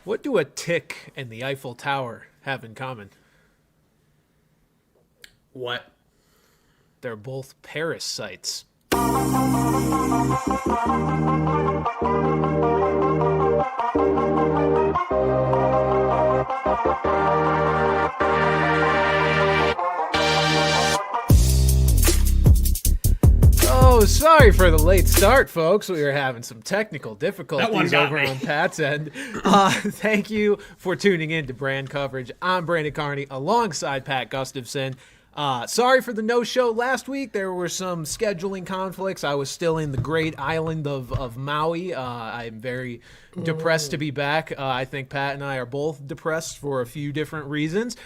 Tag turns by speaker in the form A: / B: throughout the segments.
A: What do a tick and the Eiffel Tower have in common?
B: What?
A: They're both parasites. Oh, sorry for the late start, folks. We were having some technical difficulties over on Pat's end. Thank you for tuning in to Bran coverage. I'm Brandon Carney alongside Pat Gustafson. Sorry for the no-show last week. There were some scheduling conflicts. I was still in the great island of Maui. I'm very depressed to be back. I think Pat and I are both depressed for a few different reasons,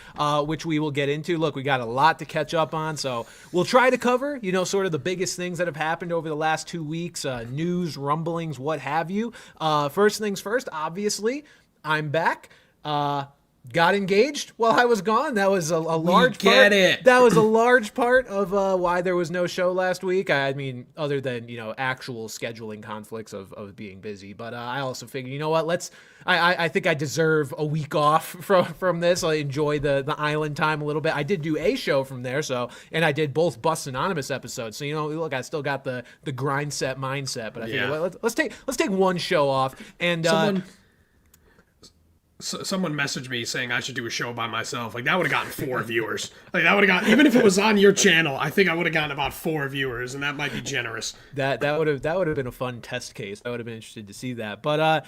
A: which we will get into. Look, we got a lot to catch up on, so we'll try to cover, sort of the biggest things that have happened over the last 2 weeks, news, rumblings, what have you. First things first, obviously, I'm back. Got engaged while I was gone. That was a large part. That was a large part of why there was no show last week. I mean, other than actual scheduling conflicts of being busy. But I also figured, you know what? I think I deserve a week off from this. I enjoy the island time a little bit. I did do a show from there, and I did both Bust Anonymous episodes. So look, I still got the grind set mindset. But I figured, let's take one show off and.
B: Someone messaged me saying I should do a show by myself. Like, that would have gotten 4 viewers. Like, that would have gotten, even if it was on your channel, I think I would have gotten about 4 viewers, and that might be generous.
A: That would have been a fun test case. I would have been interested to see that. But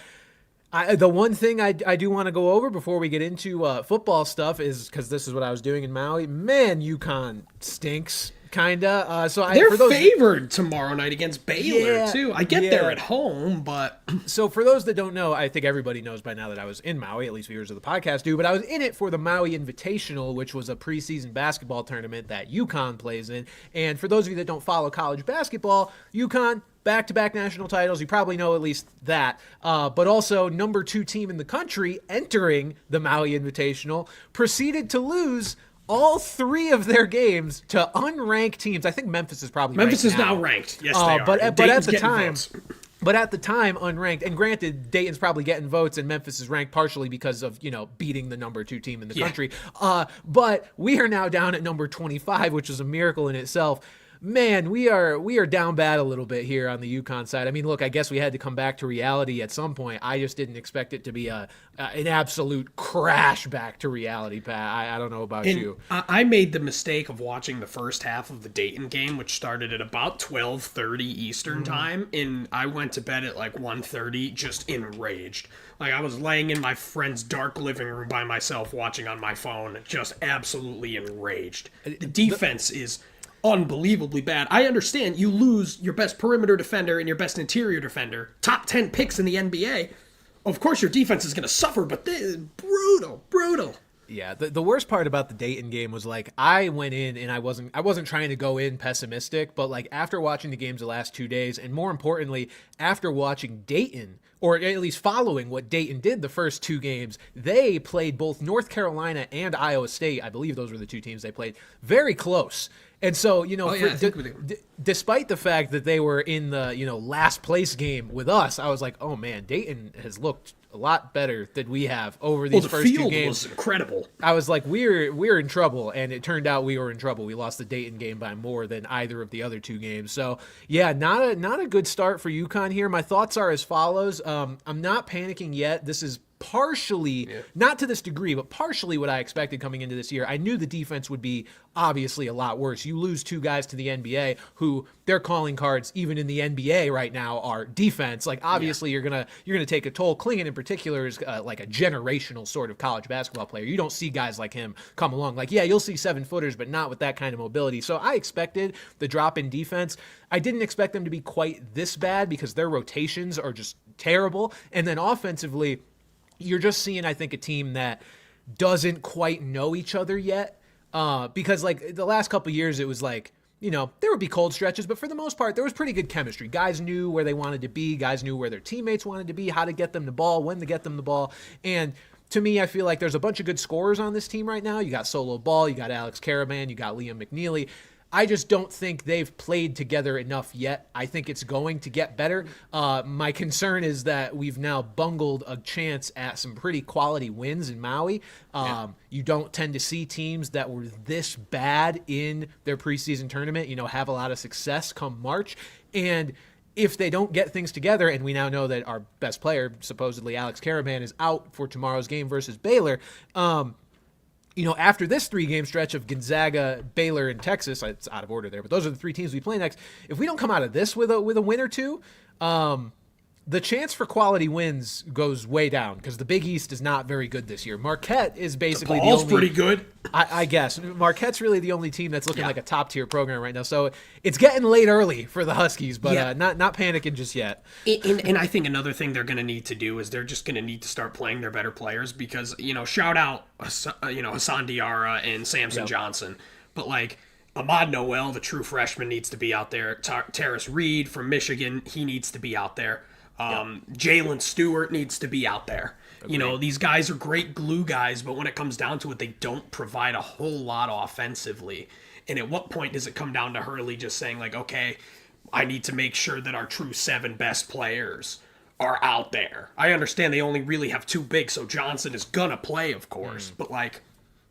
A: the one thing I do want to go over before we get into football stuff is, because this is what I was doing in Maui. Man, Yukon stinks. Kinda.
B: They're favored tomorrow night against Baylor too. I get they're at home, but
A: so for those that don't know, I think everybody knows by now that I was in Maui. At least viewers of the podcast do. But I was in it for the Maui Invitational, which was a preseason basketball tournament that Yukon plays in. And for those of you that don't follow college basketball, Yukon back-to-back national titles. You probably know at least that. But also number 2 team in the country entering the Maui Invitational proceeded to lose all 3 of their games to unranked teams. I think Memphis is probably
B: Memphis
A: ranked
B: is now ranked. Yes, they are.
A: But at the time, unranked. And granted, Dayton's probably getting votes, and Memphis is ranked partially because of beating the number 2 team in the country. But we are now down at number 25, which is a miracle in itself. Man, we are down bad a little bit here on the Yukon side. I mean, look, I guess we had to come back to reality at some point. I just didn't expect it to be an absolute crash back to reality, Pat. I don't know about you.
B: I made the mistake of watching the first half of the Dayton game, which started at about 12:30 Eastern time, and I went to bed at like 1:30, just enraged. Like, I was laying in my friend's dark living room by myself watching on my phone, just absolutely enraged. The defense is unbelievably bad. I understand you lose your best perimeter defender and your best interior defender, top 10 picks in the NBA. Of course your defense is going to suffer, but this is brutal.
A: Yeah, the worst part about the Dayton game was, like, I went in and I wasn't trying to go in pessimistic, but like after watching the games the last 2 days, and more importantly, after watching Dayton, or at least following what Dayton did the first 2 games, they played both North Carolina and Iowa State. I believe those were the 2 teams they played. Very close. And so, despite the fact that they were in the, last place game with us, I was like, oh man, Dayton has looked a lot better than we have over these first 2 games.
B: The field was incredible.
A: I was like, we're in trouble, and it turned out we were in trouble. We lost the Dayton game by more than either of the other 2 games. So yeah, not a good start for Yukon here. My thoughts are as follows. I'm not panicking yet. This is partially, not to this degree, but partially what I expected coming into this year. I knew the defense would be obviously a lot worse. You lose 2 guys to the NBA who their calling cards, even in the NBA right now, are defense. Like, obviously you're gonna take a toll. Clingan in particular is like a generational sort of college basketball player. You don't see guys like him come along. Like, yeah, you'll see 7-footers, but not with that kind of mobility. So I expected the drop in defense. I didn't expect them to be quite this bad because their rotations are just terrible. And then offensively, you're just seeing, I think, a team that doesn't quite know each other yet. Because, like, the last couple of years, it was like, there would be cold stretches, but for the most part, there was pretty good chemistry. Guys knew where they wanted to be. Guys knew where their teammates wanted to be, how to get them the ball, when to get them the ball. And to me, I feel like there's a bunch of good scorers on this team right now. You got Solo Ball, you got Alex Caravan, you got Liam McNeely. I just don't think they've played together enough yet. I think it's going to get better. My concern is that we've now bungled a chance at some pretty quality wins in Maui. You don't tend to see teams that were this bad in their preseason tournament, have a lot of success come March. And if they don't get things together, and we now know that our best player, supposedly Alex Caravan, is out for tomorrow's game versus Baylor, after this 3-game stretch of Gonzaga, Baylor, and Texas, it's out of order there, but those are the 3 teams we play next. If we don't come out of this with a win or two, the chance for quality wins goes way down because the Big East is not very good this year. Marquette is basically the only...
B: pretty good.
A: I guess. Marquette's really the only team that's looking like a top-tier program right now. So it's getting late early for the Huskies, but not panicking just yet.
B: And I think another thing they're going to need to do is they're just going to need to start playing their better players because, shout out, Hassan Diarra and Samson Johnson. But, Ahmad Noel, the true freshman, needs to be out there. Terrace Reed from Michigan, he needs to be out there. Jalen Stewart needs to be out there. Agreed. These guys are great glue guys, but when it comes down to it, they don't provide a whole lot offensively. And at what point does it come down to Hurley just saying, okay, I need to make sure that our true 7 best players are out there? I understand they only really have 2 bigs, so Johnson is gonna play, of course, but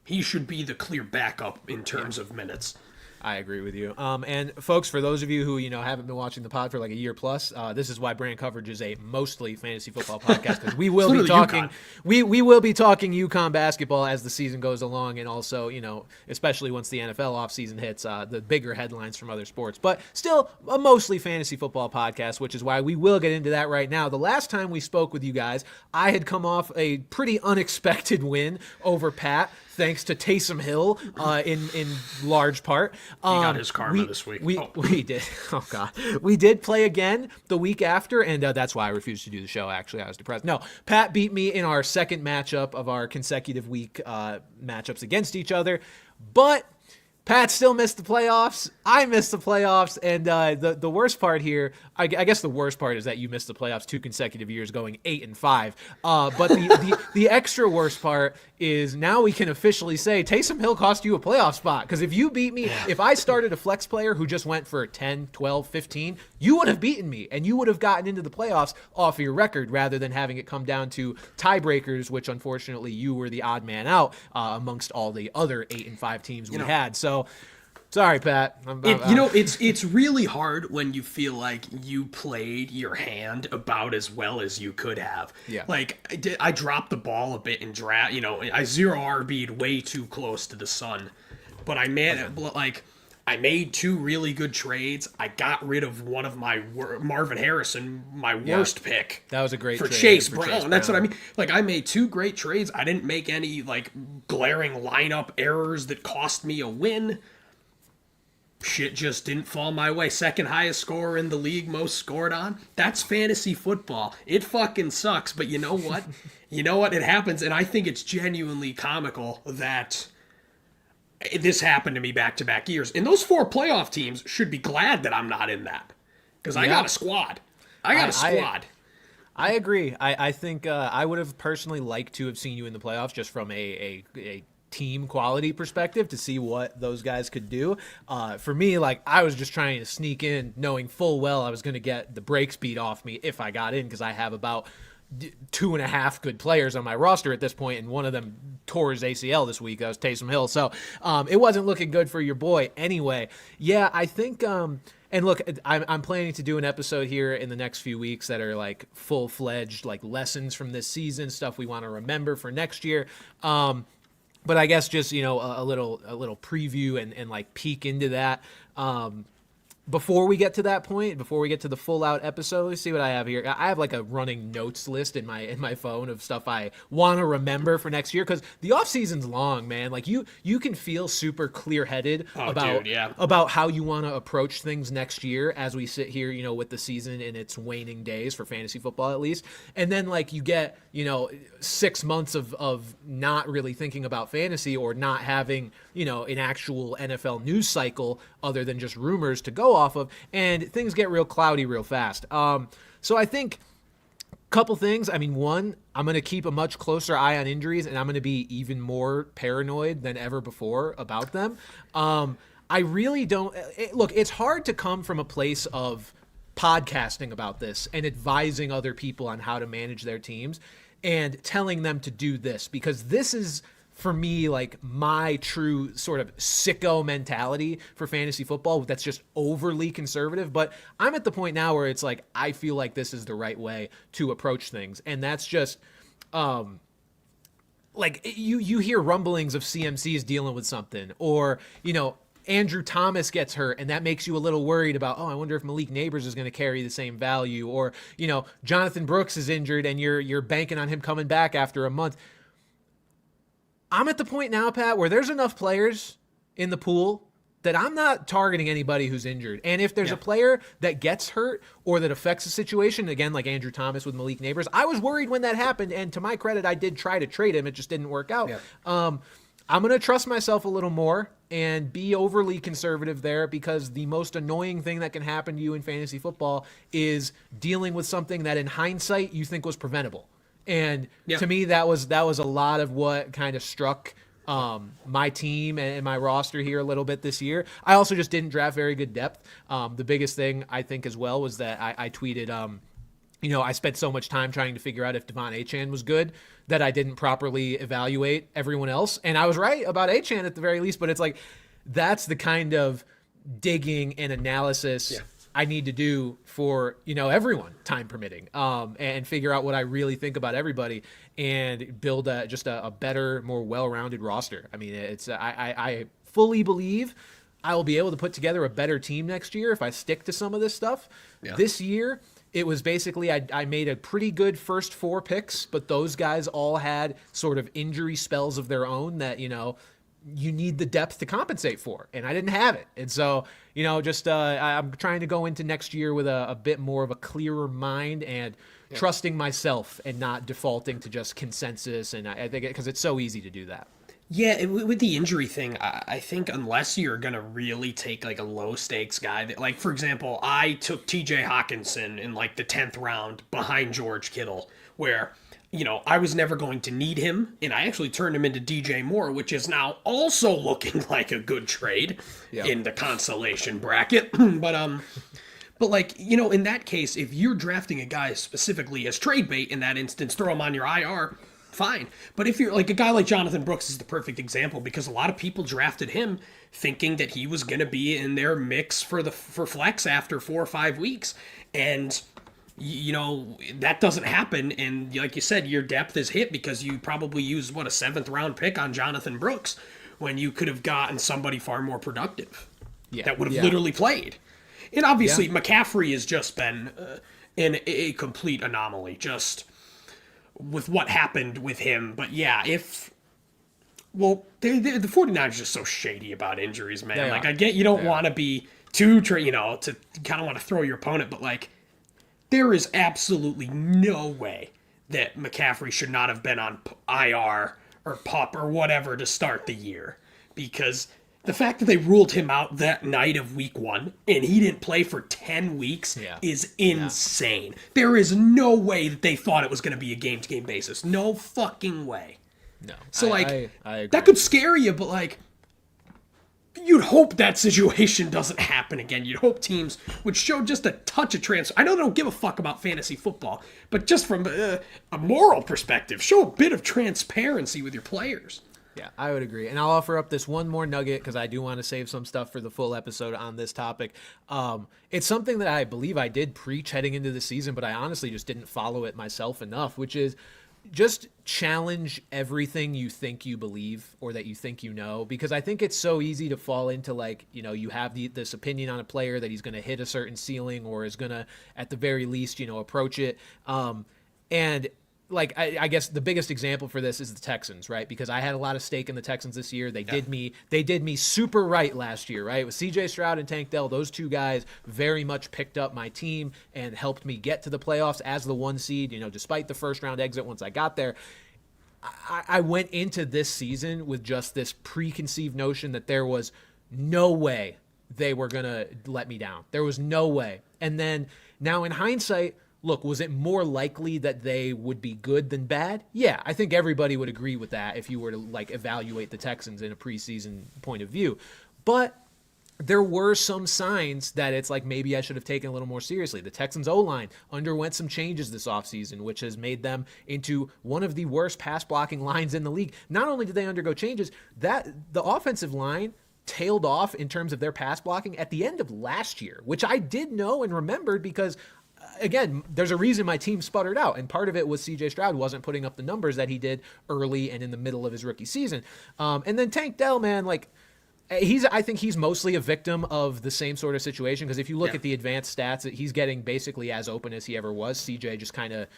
B: he should be the clear backup in terms of minutes.
A: I agree with you. And folks, for those of you who, haven't been watching the pod for a year plus, this is why Brand Coverage is a mostly fantasy football podcast, because we will be talking, we will be talking Yukon basketball as the season goes along. And also, especially once the NFL offseason hits, the bigger headlines from other sports, but still a mostly fantasy football podcast, which is why we will get into that right now. The last time we spoke with you guys, I had come off a pretty unexpected win over Pat, thanks to Taysom Hill in large part.
B: He got his karma this week.
A: We did. Oh, God. We did play again the week after, and that's why I refused to do the show, actually. I was depressed. No, Pat beat me in our second matchup of our consecutive week matchups against each other, but Pat still missed the playoffs. I missed the playoffs. And the worst part here, I guess the worst part is that you missed the playoffs 2 consecutive years going 8-5. But the extra worst part is now we can officially say Taysom Hill cost you a playoff spot. Because if you beat me, if I started a flex player who just went for 10, 12, 15, you would have beaten me. And you would have gotten into the playoffs off of your record rather than having it come down to tiebreakers, which unfortunately you were the odd man out amongst all the other 8-5 teams we had. So, sorry, Pat.
B: It's really hard when you feel like you played your hand about as well as you could have.
A: Yeah.
B: I dropped the ball a bit in draft. I 0 RB'd way too close to the sun, but I made 2 really good trades. I got rid of one of my Marvin Harrison, my worst pick.
A: That was a great
B: for
A: trade
B: Chase Brown. That's what I mean. I made 2 great trades. I didn't make any glaring lineup errors that cost me a win. Shit just didn't fall my way. Second highest scorer in the league, most scored on. That's fantasy football. It fucking sucks, but you know what? It happens, and I think it's genuinely comical that this happened to me back-to-back years. And those 4 playoff teams should be glad that I'm not in that, because I got a squad.
A: I agree. I think I would have personally liked to have seen you in the playoffs just from a team quality perspective to see what those guys could do. For me, I was just trying to sneak in knowing full well I was going to get the brakes beat off me if I got in, because I have about 2.5 good players on my roster at this point, and one of them tore his ACL this week. That was Taysom Hill. So it wasn't looking good for your boy anyway. Yeah, I think and look, I'm planning to do an episode here in the next few weeks that are full-fledged lessons from this season, stuff we want to remember for next year. But I guess just, a little preview and peek into that. Before we get to that point, before we get to the full out episode, let's see what I have here. I have a running notes list in my phone of stuff I want to remember for next year, because the off season's long, man. You can feel super clear headed about how you want to approach things next year as we sit here, with the season in its waning days for fantasy football at least, and then you get 6 months of not really thinking about fantasy or not having an actual NFL news cycle other than just rumors to go off of, and things get real cloudy real fast. So I think a couple things. One, I'm going to keep a much closer eye on injuries, and I'm going to be even more paranoid than ever before about them. I really don't look, it's hard to come from a place of podcasting about this and advising other people on how to manage their teams and telling them to do this, because this is, for me, like my true sort of sicko mentality for fantasy football that's just overly conservative. But I'm at the point now where it's like, I feel like this is the right way to approach things. And that's just, like you hear rumblings of CMCs dealing with something, or, Andrew Thomas gets hurt, and that makes you a little worried about, I wonder if Malik Neighbors is going to carry the same value, or, Jonathan Brooks is injured and you're banking on him coming back after a month. I'm at the point now, Pat, where there's enough players in the pool that I'm not targeting anybody who's injured. And if there's a player that gets hurt or that affects the situation, again, like Andrew Thomas with Malik Neighbors, I was worried when that happened, and to my credit, I did try to trade him. It just didn't work out. Yeah. I'm going to trust myself a little more and be overly conservative there, because the most annoying thing that can happen to you in fantasy football is dealing with something that in hindsight you think was preventable. And to me, that was a lot of what kind of struck my team and my roster here a little bit this year. I also just didn't draft very good depth. The biggest thing I think as well was that I tweeted, I spent so much time trying to figure out if Devon Achane was good that I didn't properly evaluate everyone else. And I was right about Achane at the very least, but it's like, that's the kind of digging and analysis I need to do for, everyone, time permitting, and figure out what I really think about everybody and build just a better, more well-rounded roster. I mean, I fully believe I will be able to put together a better team next year if I stick to some of this stuff. Yeah. This year, it was basically I made a pretty good first 4 picks, but those guys all had sort of injury spells of their own that, you need the depth to compensate for, and I didn't have it. And so, I'm trying to go into next year with a bit more of a clearer mind and trusting myself and not defaulting to just consensus. And I think because it's so easy to do that.
B: Yeah, with the injury thing, I think unless you're going to really take like a low stakes guy that, like, for example, I took TJ Hawkinson in like the 10th round behind George Kittle, where, I was never going to need him, and I actually turned him into DJ Moore, which is now also looking like a good trade in the consolation bracket. But like, in that case, if you're drafting a guy specifically as trade bait in that instance, throw him on your IR, fine. But if you're like a guy like Jonathan Brooks is the perfect example, because a lot of people drafted him thinking that he was going to be in their mix for flex after 4 or 5 weeks. And that doesn't happen, and like you said, your depth is hit because you probably used, a 7th round pick on Jonathan Brooks when you could have gotten somebody far more productive that would have literally played. And obviously, McCaffrey has just been in a complete anomaly, just with what happened with him. But the 49ers are just so shady about injuries, man. Like, I get you don't want to be too, to kind of want to throw your opponent, but like, there is absolutely no way that McCaffrey should not have been on IR or PUP or whatever to start the year, because the fact that they ruled him out that night of week 1 and he didn't play for 10 weeks is insane. There is no way that they thought it was going to be a game-to-game basis. No fucking way.
A: No.
B: So, I
A: agree.
B: That could scare you, but like, you'd hope that situation doesn't happen again. You'd hope teams would show just a touch of transfer. I know they don't give a fuck about fantasy football, but just from a moral perspective, show a bit of transparency with your players.
A: Yeah, I would agree. And I'll offer up this one more nugget because I do want to save some stuff for the full episode on this topic. It's something that I believe I did preach heading into the season, but I honestly just didn't follow it myself enough, which is just challenge everything you think you believe or that you think you know, because I think it's so easy to fall into, like, you have this opinion on a player that he's going to hit a certain ceiling or is going to, at the very least, approach it. And like, I guess the biggest example for this is the Texans, right? Because I had a lot of stake in the Texans this year. They did me super right last year, right? With CJ Stroud and Tank Dell, those two guys very much picked up my team and helped me get to the playoffs as the 1 seed, despite the first round exit once I got there. I went into this season with just this preconceived notion that there was no way they were going to let me down. There was no way. And then now in hindsight, look, was it more likely that they would be good than bad? Yeah, I think everybody would agree with that if you were to, like, evaluate the Texans in a preseason point of view. But there were some signs that it's like maybe I should have taken a little more seriously. The Texans O-line underwent some changes this offseason, which has made them into one of the worst pass blocking lines in the league. Not only did they undergo changes, that the offensive line tailed off in terms of their pass blocking at the end of last year, which I did know and remembered because, again, there's a reason my team sputtered out, and part of it was C.J. Stroud wasn't putting up the numbers that he did early and in the middle of his rookie season. And then Tank Dell, man, like, I think he's mostly a victim of the same sort of situation, because if you look at the advanced stats, he's getting basically as open as he ever was. CJ just kind of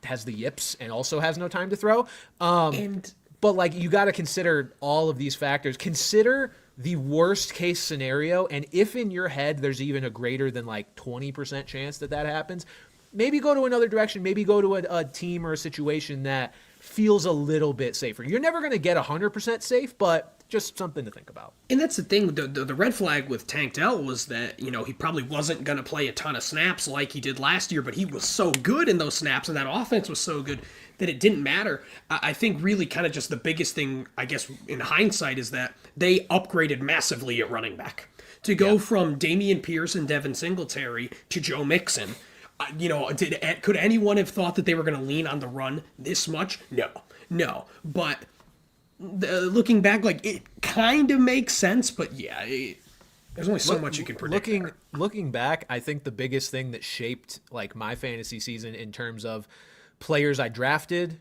A: has the yips and also has no time to throw. But like, you got to consider all of these factors. Consider the worst case scenario, and if in your head there's even a greater than like 20% chance that happens, maybe go to another direction. Maybe go to a team or a situation that feels a little bit safer. You're never going to get 100% safe, but just something to think about.
B: And that's the thing, the red flag with Tank Dell was that, you know, he probably wasn't going to play a ton of snaps like he did last year, but he was so good in those snaps, and that offense was so good that it didn't matter. I think really kind of just the biggest thing, I guess, in hindsight, is that they upgraded massively at running back. To go from Damian Pierce and Devin Singletary to Joe Mixon, you know, could anyone have thought that they were going to lean on the run this much? No. But looking back, like, it kind of makes sense, but yeah, there's only so much you can predict.
A: Looking back, I think the biggest thing that shaped like my fantasy season in terms of players I drafted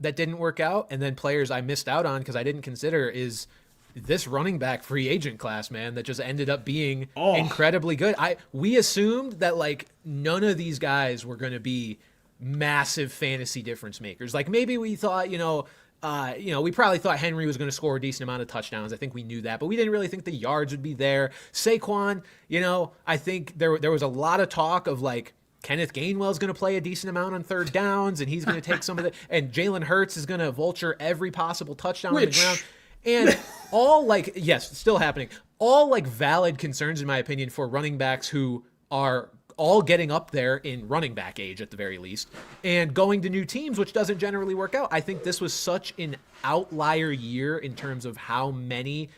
A: that didn't work out, and then players I missed out on because I didn't consider, is this running back free agent class, man, that just ended up being incredibly good. We assumed that like none of these guys were going to be massive fantasy difference makers. Like maybe we thought, we probably thought Henry was going to score a decent amount of touchdowns. I think we knew that, but we didn't really think the yards would be there. Saquon, I think there was a lot of talk of like Kenneth Gainwell's going to play a decent amount on third downs, and he's going to take some of the, and Jalen Hurts is going to vulture every possible touchdown on the ground. And all like, yes, still happening. All like valid concerns, in my opinion, for running backs who are all getting up there in running back age at the very least, and going to new teams, which doesn't generally work out. I think this was such an outlier year in terms of how many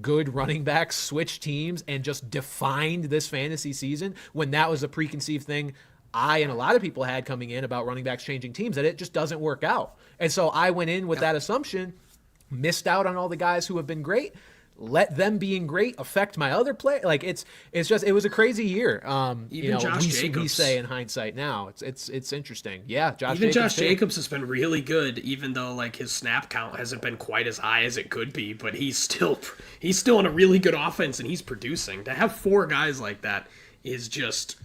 A: good running backs switched teams and just defined this fantasy season, when that was a preconceived thing I and a lot of people had coming in about running backs changing teams, that it just doesn't work out. And so I went in with that assumption, missed out on all the guys who have been great, let them being great affect my other play. Like it was a crazy year.
B: Even Josh Jacobs,
A: we say in hindsight now, it's interesting. Yeah, Josh
B: Jacobs has been really good, even though like his snap count hasn't been quite as high as it could be. But he's still in a really good offense, and he's producing. To have four guys like that is just.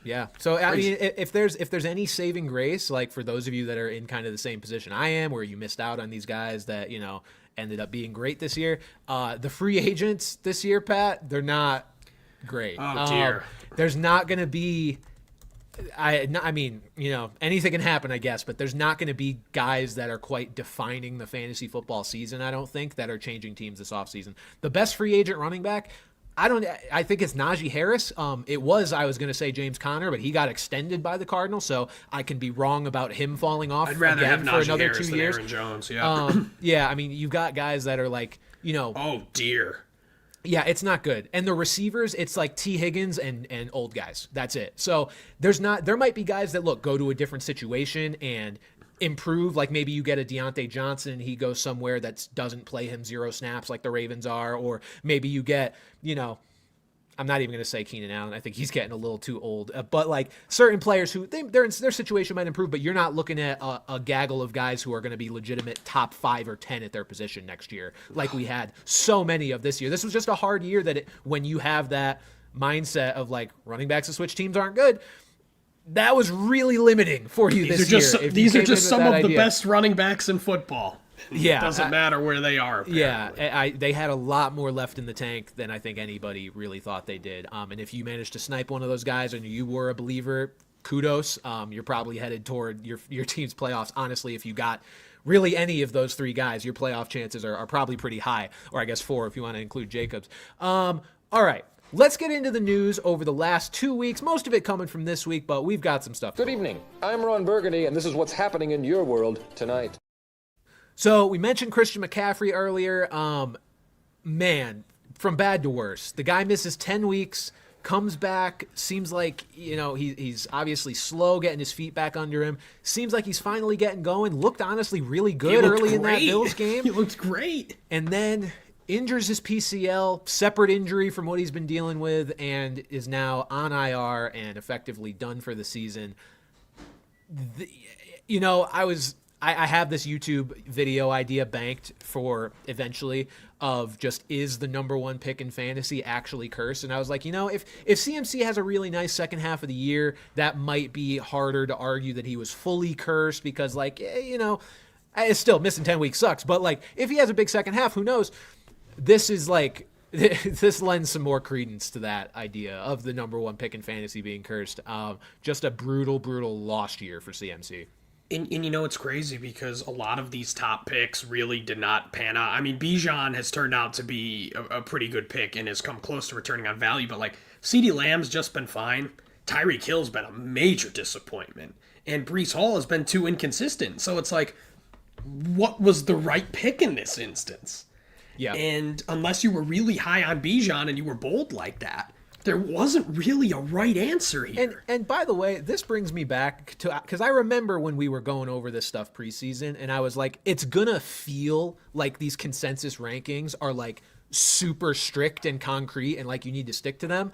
A: Yeah. So I mean, if there's any saving grace, like for those of you that are in kind of the same position I am, where you missed out on these guys that ended up being great this year, the free agents this year, Pat, they're not great.
B: Oh dear.
A: There's not going to be. I mean, anything can happen, I guess, but there's not going to be guys that are quite defining the fantasy football season, I don't think, that are changing teams this offseason. The best free agent running back, I think it's Najee Harris. I was going to say James Conner, but he got extended by the Cardinals, so I can be wrong about him falling off.
B: I'd rather have
A: for
B: Najee
A: another
B: Harris
A: 2 years.
B: Aaron Jones, yeah.
A: Yeah, I mean, you've got guys that are like,
B: Oh, dear.
A: Yeah, it's not good. And the receivers, it's like T. Higgins and old guys. That's it. So there might be guys that, go to a different situation and improve. Like maybe you get a Deontay Johnson and he goes somewhere that doesn't play him 0 snaps like the Ravens are. Or maybe you get, I'm not even going to say Keenan Allen. I think he's getting a little too old. But like certain players who their situation might improve, but you're not looking at a gaggle of guys who are going to be legitimate top 5 or 10 at their position next year, like we had so many of this year. This was just a hard year when you have that mindset of like running backs to switch teams aren't good. That was really limiting for you this year.
B: These are just some of the best running backs in football.
A: Yeah,
B: it doesn't matter where they are. Apparently.
A: Yeah, they had a lot more left in the tank than I think anybody really thought they did. And if you managed to snipe one of those guys and you were a believer, kudos. You're probably headed toward your team's playoffs. Honestly, if you got really any of those 3 guys, your playoff chances are probably pretty high, or I guess 4 if you want to include Jacobs. All right. Let's get into the news over the last 2 weeks, most of it coming from this week, but we've got some stuff.
C: Good evening. I'm Ron Burgundy, and this is what's happening in your world tonight.
A: So we mentioned Christian McCaffrey earlier. Man, from bad to worse. The guy misses 10 weeks, comes back, seems like, he's obviously slow getting his feet back under him. Seems like he's finally getting going. Looked honestly really good early in that Bills game.
B: He looked great.
A: And then injures his PCL, separate injury from what he's been dealing with, and is now on IR and effectively done for the season. I have this YouTube video idea banked for eventually of just, is the number one pick in fantasy actually cursed? And I was like, if CMC has a really nice second half of the year, that might be harder to argue that he was fully cursed because, it's still missing 10 weeks sucks. But, if he has a big second half, who knows? This is this lends some more credence to that idea of the number one pick in fantasy being cursed. Just a brutal, brutal lost year for CMC.
B: And it's crazy because a lot of these top picks really did not pan out. I mean, Bijan has turned out to be a pretty good pick and has come close to returning on value, but CeeDee Lamb's just been fine. Tyreek Hill's been a major disappointment. And Breece Hall has been too inconsistent. So it's what was the right pick in this instance?
A: Yeah.
B: And unless you were really high on Bijan and you were bold like that, there wasn't really a right answer here.
A: And by the way, this brings me back to, because I remember when we were going over this stuff preseason, and I was like, it's going to feel like these consensus rankings are super strict and concrete and you need to stick to them.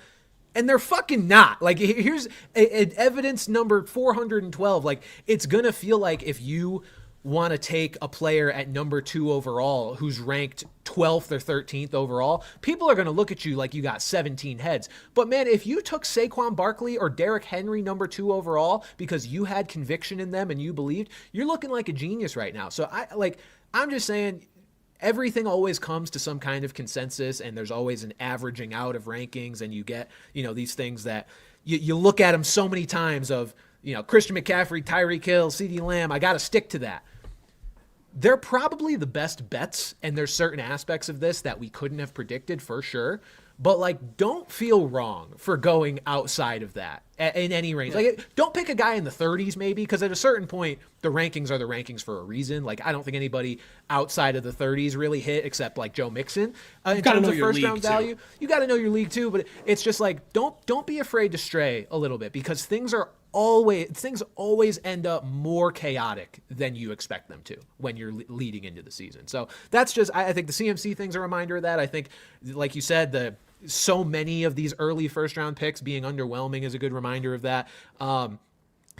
A: And they're fucking not. Here's evidence number 412. It's going to feel like if you want to take a player at number 2 overall who's ranked 12th or 13th overall, people are going to look at you like you got 17 heads. But man, if you took Saquon Barkley or Derrick Henry number 2 overall because you had conviction in them and you believed, you're looking like a genius right now. So I'm just saying, everything always comes to some kind of consensus, and there's always an averaging out of rankings, and you get, these things that you look at them so many times of, Christian McCaffrey, Tyreek Hill, CeeDee Lamb, I got to stick to that. They're probably the best bets, and there's certain aspects of this that we couldn't have predicted for sure. But don't feel wrong for going outside of that in any range. Don't pick a guy in the 30s maybe, because at a certain point the rankings are the rankings for a reason. I don't think anybody outside of the 30s really hit except Joe Mixon in terms of first round value. You got to know your league too, but it's just don't be afraid to stray a little bit, because things always end up more chaotic than you expect them to when you're leading into the season. So that's just, I think the CMC thing's a reminder of that. I think, like you said, so many of these early first round picks being underwhelming is a good reminder of that.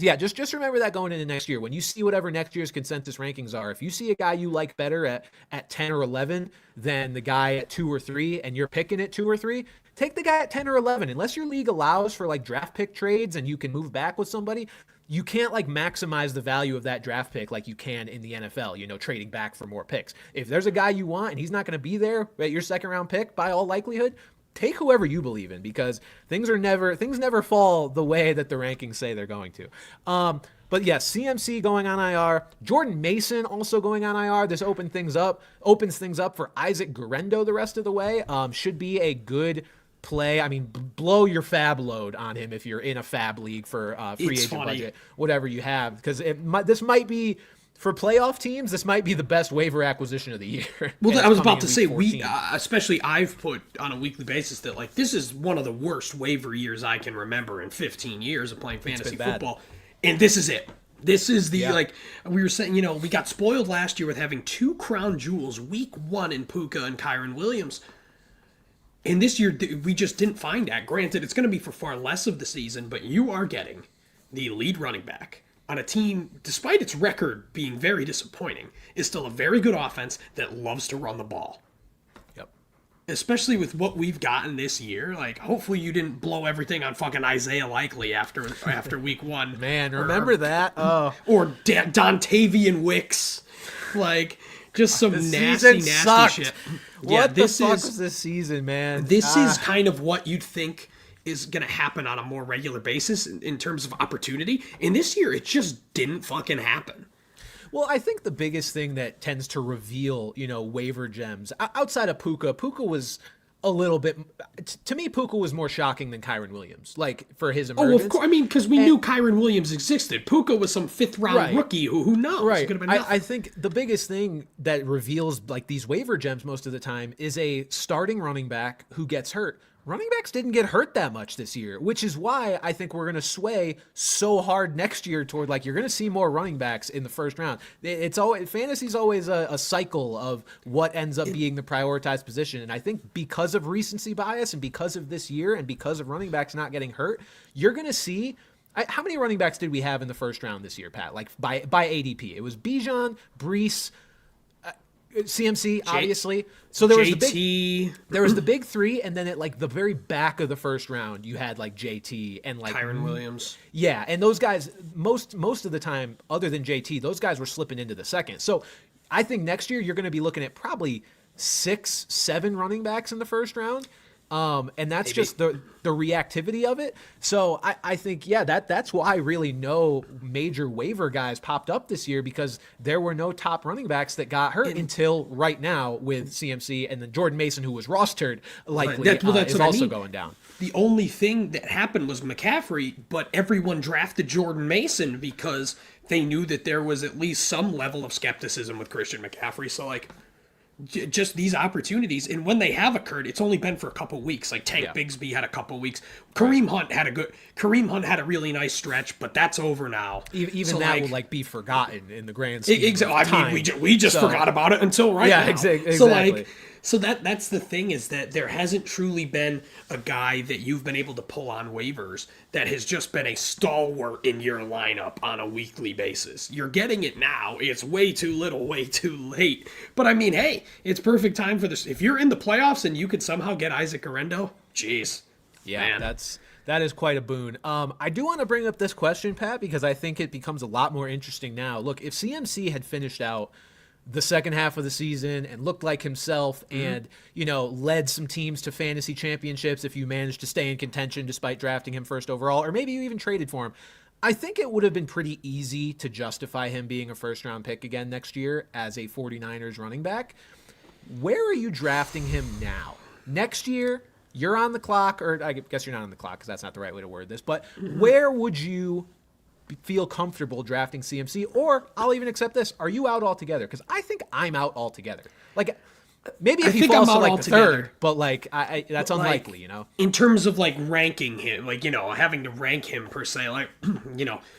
A: Yeah, just remember that going into next year. When you see whatever next year's consensus rankings are, if you see a guy you like better at 10 or 11 than the guy at 2 or 3, and you're picking at 2 or 3, take the guy at 10 or 11. Unless your league allows for draft pick trades and you can move back with somebody, you can't maximize the value of that draft pick like you can in the NFL, trading back for more picks. If there's a guy you want and he's not going to be there at your second round pick by all likelihood, take whoever you believe in, because things never fall the way that the rankings say they're going to. But yes, CMC going on IR, Jordan Mason also going on IR. This opens things up for Isaac Guerendo the rest of the way. Should be a good play. I mean, blow your fab load on him if you're in a fab league for free agent budget, whatever you have, because this might be, for playoff teams, this might be the best waiver acquisition of the year.
B: Well, I was about to say, especially I've put on a weekly basis that this is one of the worst waiver years I can remember in 15 years of playing fantasy football. And this is it. This is we were saying, we got spoiled last year with having 2 crown jewels week 1 in Puka and Kyron Williams. And this year, we just didn't find that. Granted, it's going to be for far less of the season, but you are getting the lead running back on a team, despite its record being very disappointing, is still a very good offense that loves to run the ball.
A: Yep.
B: Especially with what we've gotten this year. Hopefully you didn't blow everything on fucking Isaiah Likely after week 1.
A: Man, remember that? Oh.
B: Or Dontavian Wicks. Just some nasty shit.
A: What the fuck is this season, man?
B: This is kind of what you'd think is going to happen on a more regular basis in terms of opportunity. And this year, it just didn't fucking happen.
A: Well, I think the biggest thing that tends to reveal, waiver gems outside of Puka was a little bit. To me, Puka was more shocking than Kyron Williams, like for his emergence.
B: Oh, of course. I mean, because we knew Kyron Williams existed. Puka was some fifth-round rookie who knows?
A: Right.
B: Could have been nothing.
A: I think the biggest thing that reveals like these waiver gems most of the time is a starting running back who gets hurt. Running backs didn't get hurt that much this year, which is why I think we're going to sway so hard next year toward like you're going to see more running backs in the first round. It's always fantasy's always a cycle of what ends up being the prioritized position, and I think because of recency bias and because of this year and because of running backs not getting hurt, you're going to see. How many running backs did we have in the first round this year, Pat? Like by ADP, it was Bijan, Brees, CMC, obviously. So there was the big three, and then at like the very back of the first round, you had like JT and like
B: Kyron Williams.
A: Yeah, and those guys most of the time, other than JT, those guys were slipping into the second. So I think next year you're going to be looking at probably 6-7 running backs in the first round. And that's just the reactivity of it. So I think, that's why really no major waiver guys popped up this year, because there were no top running backs that got hurt until right now with CMC, and then Jordan Mason, who was rostered, likely is also going down.
B: The only thing that happened was McCaffrey, but everyone drafted Jordan Mason because they knew that there was at least some level of skepticism with Christian McCaffrey. So like, just these opportunities, and when they have occurred, it's only been for a couple weeks. Like Tank Bigsby had a couple weeks. Kareem Hunt had a really nice stretch, but that's over now.
A: Even
B: so
A: that will like be forgotten in the grand scheme.
B: Exactly.
A: Of time.
B: I mean, we just forgot about it until now.
A: Exactly.
B: So that's the thing, is that there hasn't truly been a guy that you've been able to pull on waivers that has just been a stalwart in your lineup on a weekly basis. You're getting it now. It's way too little, way too late. But I mean, hey, it's perfect time for this. If you're in the playoffs and you could somehow get Isaac Orendo, jeez.
A: Yeah,
B: man.
A: that is quite a boon. I do want to bring up this question, Pat, because I think it becomes a lot more interesting now. Look, if CMC had finished out the second half of the season and looked like himself and, led some teams to fantasy championships, if you managed to stay in contention despite drafting him first overall, or maybe you even traded for him, I think it would have been pretty easy to justify him being a first-round pick again next year as a 49ers running back. Where are you drafting him now? Next year, you're on the clock, or I guess you're not on the clock because that's not the right way to word this, but where would you feel comfortable drafting CMC? Or I'll even accept this, are you out altogether? Because I think I'm out altogether. Like, maybe if he falls to like the third, but like that's unlikely,
B: In terms of like ranking him, like, having to rank him per se, like,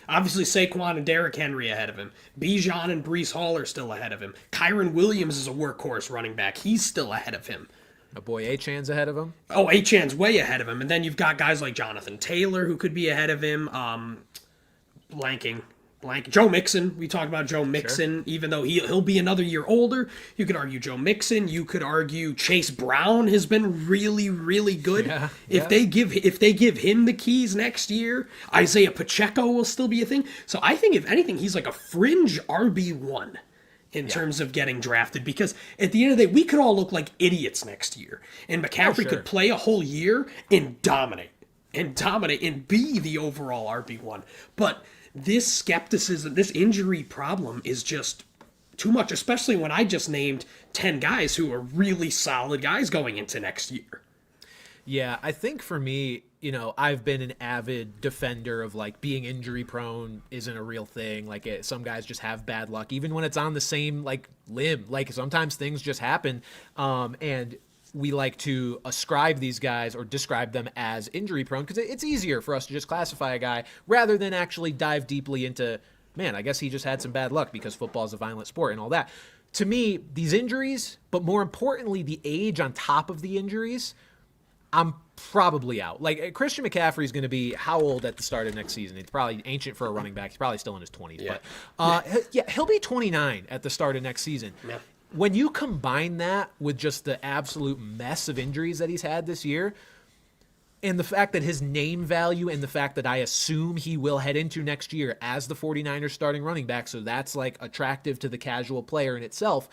B: obviously Saquon and Derrick Henry ahead of him. Bijan and Breece Hall are still ahead of him. Kyron Williams is a workhorse running back. He's still ahead of him.
A: My boy Achan's ahead of him.
B: Oh, Achan's way ahead of him. And then you've got guys like Jonathan Taylor who could be ahead of him. Blank. Joe Mixon. We talked about Joe Mixon, even though he'll be another year older. You could argue Joe Mixon. You could argue Chase Brown has been really, really good. If they give him the keys next year, Isaiah Pacheco will still be a thing. So I think if anything, he's like a fringe RB1 in terms of getting drafted, because at the end of the day, we could all look like idiots next year, and McCaffrey could play a whole year and dominate and be the overall RB1. But this skepticism, this injury problem is just too much, especially when I just named 10 guys who are really solid guys going into next year.
A: Yeah, I think for me, I've been an avid defender of like being injury prone isn't a real thing. Like some guys just have bad luck, even when it's on the same like limb. Like sometimes things just happen, and we like to ascribe these guys or describe them as injury prone because it's easier for us to just classify a guy rather than actually dive deeply into, man, I guess he just had some bad luck because football is a violent sport and all that. To me, these injuries, but more importantly, the age on top of the injuries, I'm probably out. Like Christian McCaffrey is going to be how old at the start of next season? He's probably ancient for a running back. He's probably still in his 20s. Yeah. But he'll be 29 at the start of next season. Yeah. When you combine that with just the absolute mess of injuries that he's had this year, and the fact that his name value and the fact that I assume he will head into next year as the 49ers starting running back, so that's like attractive to the casual player in itself,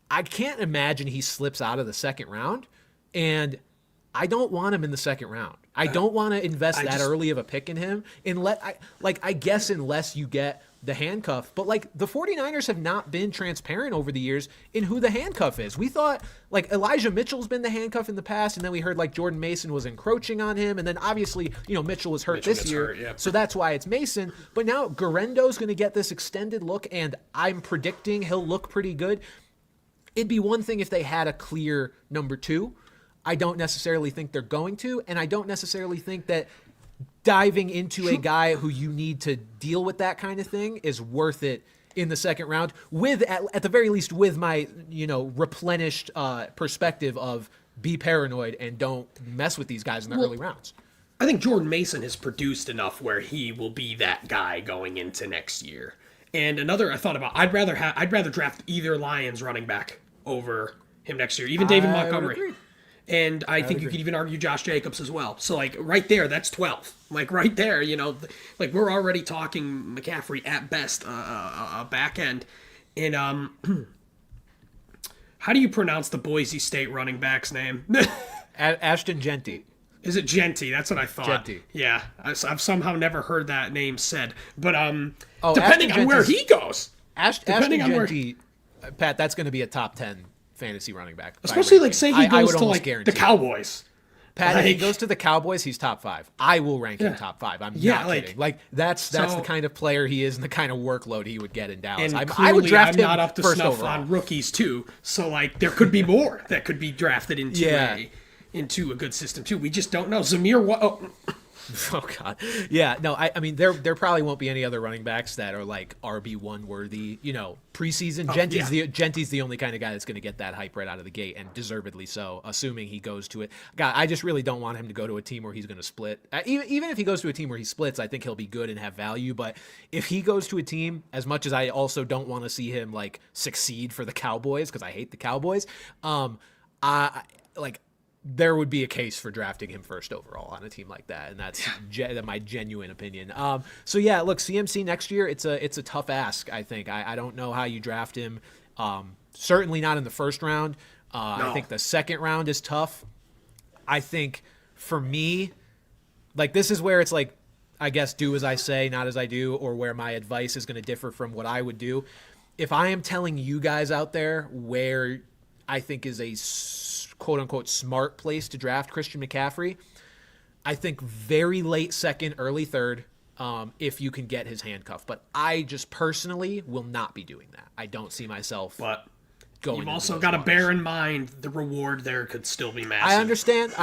A: I can't imagine he slips out of the second round, and I don't want him in the second round. I don't want to invest early of a pick in him. I guess unless you get the handcuff, but like the 49ers have not been transparent over the years in who the handcuff is. We thought like Elijah Mitchell's been the handcuff in the past, and then we heard like Jordan Mason was encroaching on him, and then obviously, Mitchell was hurt this year, so that's why it's Mason. But now Guarendo's going to get this extended look, and I'm predicting he'll look pretty good. It'd be one thing if they had a clear number 2. I don't necessarily think they're going to, and I don't necessarily think that diving into a guy who you need to deal with that kind of thing is worth it in the second round, with at the very least with my replenished perspective of be paranoid and don't mess with these guys in the early rounds.
B: I think Jordan Mason has produced enough where he will be that guy going into next year. And another I thought about, I'd rather draft either Lions running back over him next year, even David Montgomery. And I think you could even argue Josh Jacobs as well. So, like, right there, that's 12. Like, right there, like, we're already talking McCaffrey at best, a back end. And how do you pronounce the Boise State running back's name?
A: Ashton Genty.
B: Is it Genty? That's what I thought.
A: Genty.
B: Yeah, I've somehow never heard that name said. But depending on where he goes.
A: Ashton Genty, Pat, that's going to be a top 10 fantasy running back.
B: Especially, like, say he goes to, like, the Cowboys.
A: Pat, if he goes to the Cowboys, he's top 5. I will rank him top 5. I'm not kidding. Like, that's the kind of player he is and the kind of workload he would get in Dallas.
B: And
A: I would draft him
B: not up to
A: first
B: snuff
A: overall.
B: on rookies, too. So, like, there could be more that could be drafted into a good system, too. We just don't know.
A: Oh God, yeah. No, I mean there probably won't be any other running backs that are like RB1 worthy. Preseason. Genty's the only kind of guy that's going to get that hype right out of the gate, and deservedly so. Assuming he goes to it. God, I just really don't want him to go to a team where he's going to split. Even if he goes to a team where he splits, I think he'll be good and have value. But if he goes to a team, as much as I also don't want to see him like succeed for the Cowboys because I hate the Cowboys, there would be a case for drafting him first overall on a team like that, and that's my genuine opinion. So yeah, look, CMC next year, it's a tough ask. I think I don't know how you draft him. Certainly not in the first round. No. I think the second round is tough. I think for me, like this is where it's like, I guess do as I say, not as I do, or where my advice is going to differ from what I would do. If I am telling you guys out there where I think is a quote-unquote smart place to draft Christian McCaffrey, I think very late second, early third, if you can get his handcuff. But I just personally will not be doing that. I don't see myself going.
B: You've also got to bear in mind the reward there could still be massive.
A: I understand.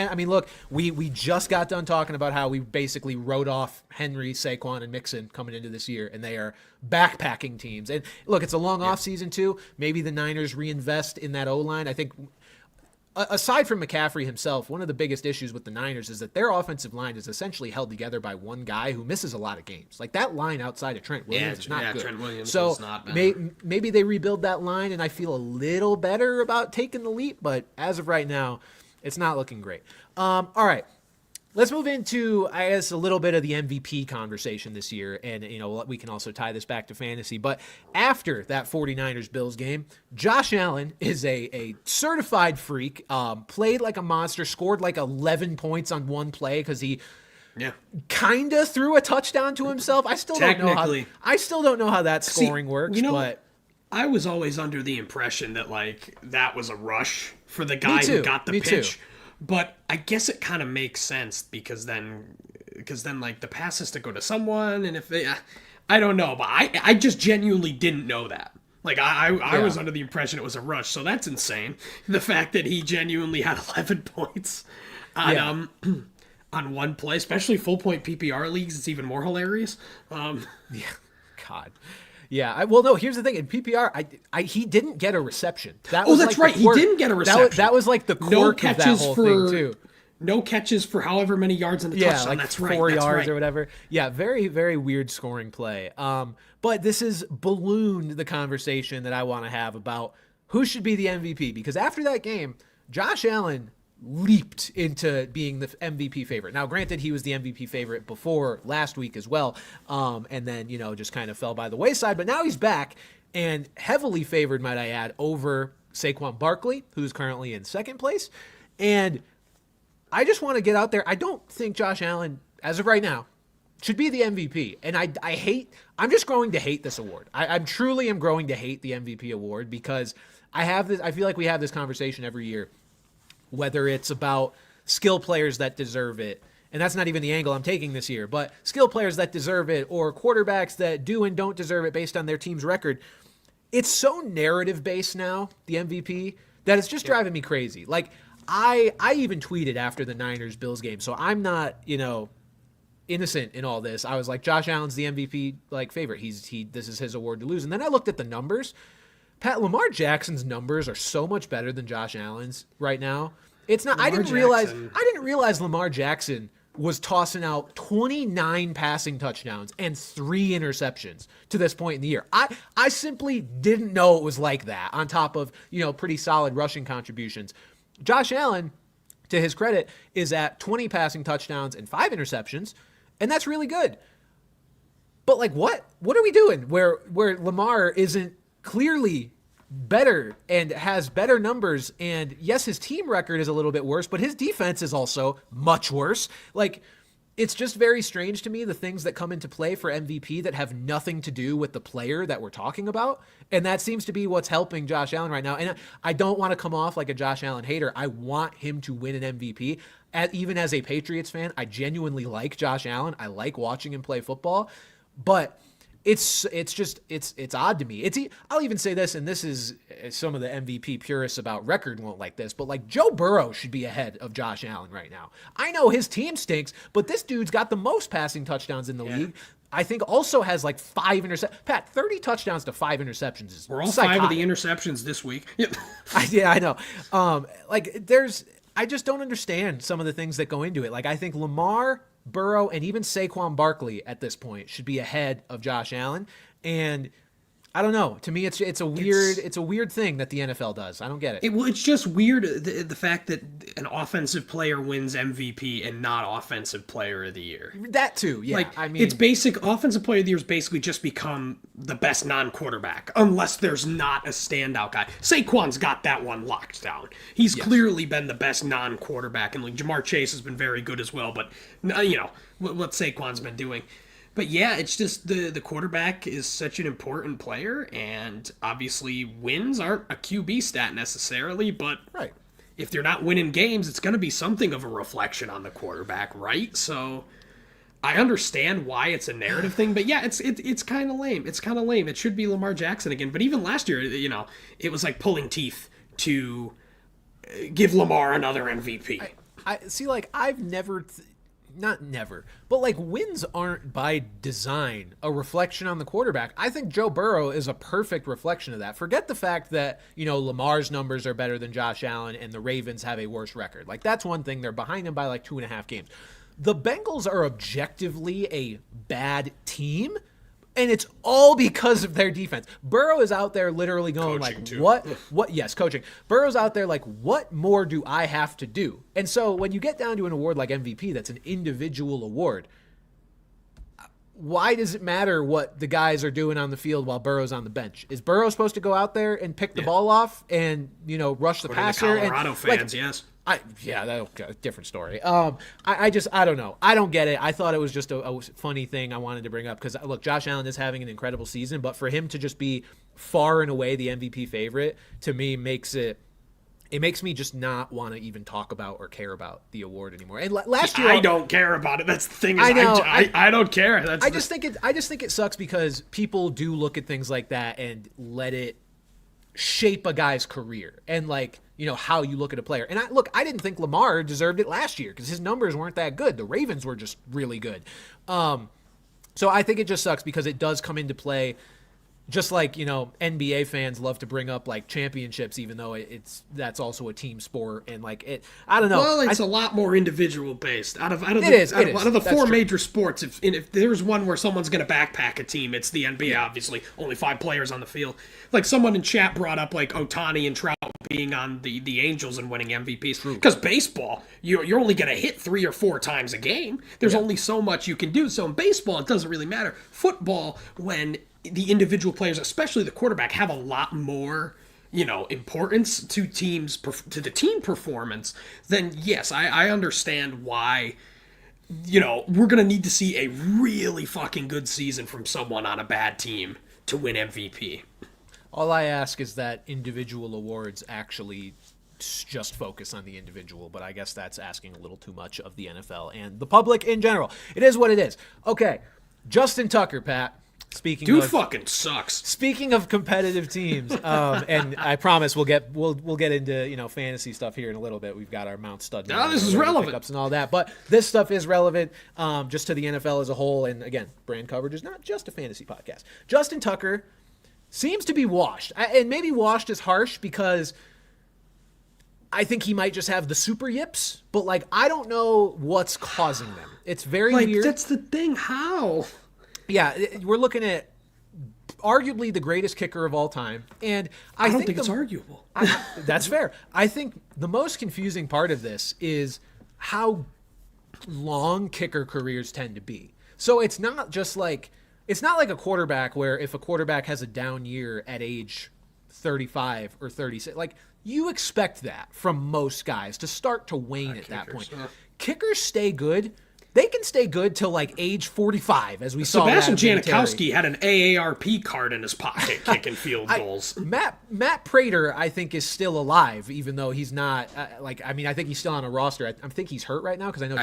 A: I mean, look, we just got done talking about how we basically wrote off Henry, Saquon, and Mixon coming into this year, and they are backpacking teams. And look, it's a long offseason too. Maybe the Niners reinvest in that O-line. I think aside from McCaffrey himself, one of the biggest issues with the Niners is that their offensive line is essentially held together by one guy who misses a lot of games. Like that line outside of Trent Williams is not good.
B: Trent Williams
A: so
B: is not
A: maybe they rebuild that line, and I feel a little better about taking the leap. But as of right now, it's not looking great. All right. Let's move into, I guess, a little bit of the MVP conversation this year, and we can also tie this back to fantasy. But after that 49ers-Bills game, Josh Allen is a certified freak, played like a monster, scored like 11 points on one play because he kind of threw a touchdown to himself. I still don't know how that scoring works. But
B: I was always under the impression that that was a rush for the guy who got the pitch. Too. But I guess it kind of makes sense because then the pass has to go to someone, and if I don't know, but I just genuinely didn't know that. Like I was under the impression it was a rush, so that's insane. The fact that he genuinely had 11 points on one play, especially full point PPR leagues, it's even more hilarious.
A: God. Yeah, no, here's the thing. In PPR, he didn't get a reception.
B: That's right. He didn't get a reception.
A: That was like the quirk of that whole thing, too.
B: No catches for however many yards in the touchdown.
A: Like
B: that's
A: 4 yards or whatever. Yeah, very, very weird scoring play. But this has ballooned the conversation that I want to have about who should be the MVP. Because after that game, Josh Allen leaped into being the MVP favorite. Now, granted, he was the MVP favorite before last week as well, and then, just kind of fell by the wayside. But now he's back and heavily favored, might I add, over Saquon Barkley, who's currently in second place. And I just want to get out there. I don't think Josh Allen, as of right now, should be the MVP. And I I'm just going to hate this award. I'm truly am going to hate the MVP award because I feel like we have this conversation every year, whether it's about skill players that deserve it, and that's not even the angle I'm taking this year, but skill players that deserve it or quarterbacks that do and don't deserve it based on their team's record. It's so narrative based now, the MVP, that it's just driving me crazy. Like I even tweeted after the Niners-Bills game, so I'm not, innocent in all this. I was like, Josh Allen's the MVP favorite. This is his award to lose. And then I looked at the numbers. Pat, Lamar Jackson's numbers are so much better than Josh Allen's right now. It's not. I didn't realize Lamar Jackson was tossing out 29 passing touchdowns and 3 interceptions to this point in the year. I simply didn't know it was like that, on top of, pretty solid rushing contributions. Josh Allen, to his credit, is at 20 passing touchdowns and 5 interceptions, and that's really good. But what are we doing where Lamar isn't clearly better and has better numbers, and yes, his team record is a little bit worse, but his defense is also much worse. It's just very strange to me, the things that come into play for MVP that have nothing to do with the player that we're talking about, and that seems to be what's helping Josh Allen right now. And I don't want to come off like a Josh Allen hater. I want him to win an MVP. Even as a Patriots fan, I genuinely like Josh Allen. I like watching him play football, but it's odd to me. I'll even say this, and this is some of the MVP purists about record won't like this, but Joe Burrow should be ahead of Josh Allen right now. I know his team stinks, but this dude's got the most passing touchdowns in the league. I think also has 5 interceptions. Pat, 30 touchdowns to 5 interceptions is
B: We're all
A: psychotic.
B: 5 of the interceptions this week. Yep.
A: I know. I just don't understand some of the things that go into it. I think Lamar, Burrow, and even Saquon Barkley at this point should be ahead of Josh Allen. And I don't know. To me, it's a weird thing that the NFL does. I don't get it.
B: It's just weird, the fact that an offensive player wins MVP and not offensive player of the year.
A: That too, yeah.
B: It's basic. Offensive player of the year has basically just become the best non-quarterback, unless there's not a standout guy. Saquon's got that one locked down. He's clearly been the best non-quarterback, and Jamar Chase has been very good as well. But what Saquon's been doing. But yeah, it's just the quarterback is such an important player, and obviously wins aren't a QB stat necessarily, but if they're not winning games, it's going to be something of a reflection on the quarterback, right? So I understand why it's a narrative thing, but yeah, it's kind of lame. It's kind of lame. It should be Lamar Jackson again, but even last year, it was like pulling teeth to give Lamar another MVP.
A: I see, I've never... Not never, but wins aren't by design a reflection on the quarterback. I think Joe Burrow is a perfect reflection of that. Forget the fact that, Lamar's numbers are better than Josh Allen and the Ravens have a worse record. That's one thing. They're behind him by 2.5 games. The Bengals are objectively a bad team, and it's all because of their defense. Burrow is out there literally going what? Yes, coaching. Burrow's out there what more do I have to do? And so when you get down to an award like MVP, that's an individual award, why does it matter what the guys are doing on the field while Burrow's on the bench? Is Burrow supposed to go out there and pick the ball off and, rush the passer?
B: Colorado fans, yes.
A: That's a different story. I don't know. I don't get it. I thought it was just a funny thing I wanted to bring up because, look, Josh Allen is having an incredible season, but for him to just be far and away the MVP favorite, to me, makes me just not want to even talk about or care about the award anymore. And last year,
B: I don't care about it. That's the thing. I don't care.
A: I just think it sucks because people do look at things like that and let it shape a guy's career and how you look at a player. And I didn't think Lamar deserved it last year because his numbers weren't that good. The Ravens were just really good. So I think it just sucks because it does come into play. Just NBA fans love to bring up championships, even though that's also a team sport, and I don't know.
B: Well, it's a lot more individual based. Out of the four major sports, if there's one where someone's going to backpack a team, it's the NBA. Obviously, only 5 players on the field. Someone in chat brought up Ohtani and Trout being on the Angels and winning MVPs. Because baseball, you're only going to hit 3 or 4 times a game. There's only so much you can do. So in baseball, it doesn't really matter. Football, when the individual players, especially the quarterback, have a lot more, importance to the team performance, then yes, I understand why we're going to need to see a really fucking good season from someone on a bad team to win MVP.
A: All I ask is that individual awards actually just focus on the individual, but I guess that's asking a little too much of the NFL and the public in general. It is what it is. Okay, Justin Tucker, Pat.
B: Dude fucking sucks.
A: Speaking of competitive teams, and I promise we'll get into fantasy stuff here in a little bit. We've got our Mount Stud.
B: This is relevant
A: pickups and all that, but this stuff is relevant just to the NFL as a whole. And again, brand coverage is not just a fantasy podcast. Justin Tucker seems to be washed, and maybe washed is harsh because I think he might just have the super yips, but I don't know what's causing them. It's very weird.
B: That's the thing. How?
A: Yeah, we're looking at arguably the greatest kicker of all time, and I
B: don't think it's arguable.
A: That's fair. I think the most confusing part of this is how long kicker careers tend to be. So it's not just it's not like a quarterback where if a quarterback has a down year at age 35 or 36, you expect that from most guys to start to wane at that point. Kickers stay good. They can stay good till age 45, as we saw.
B: Sebastian Janikowski had an AARP card in his pocket kicking field goals.
A: Matt Prater, I think, is still alive, even though he's not. I think he's still on a roster. I think he's hurt right now because I know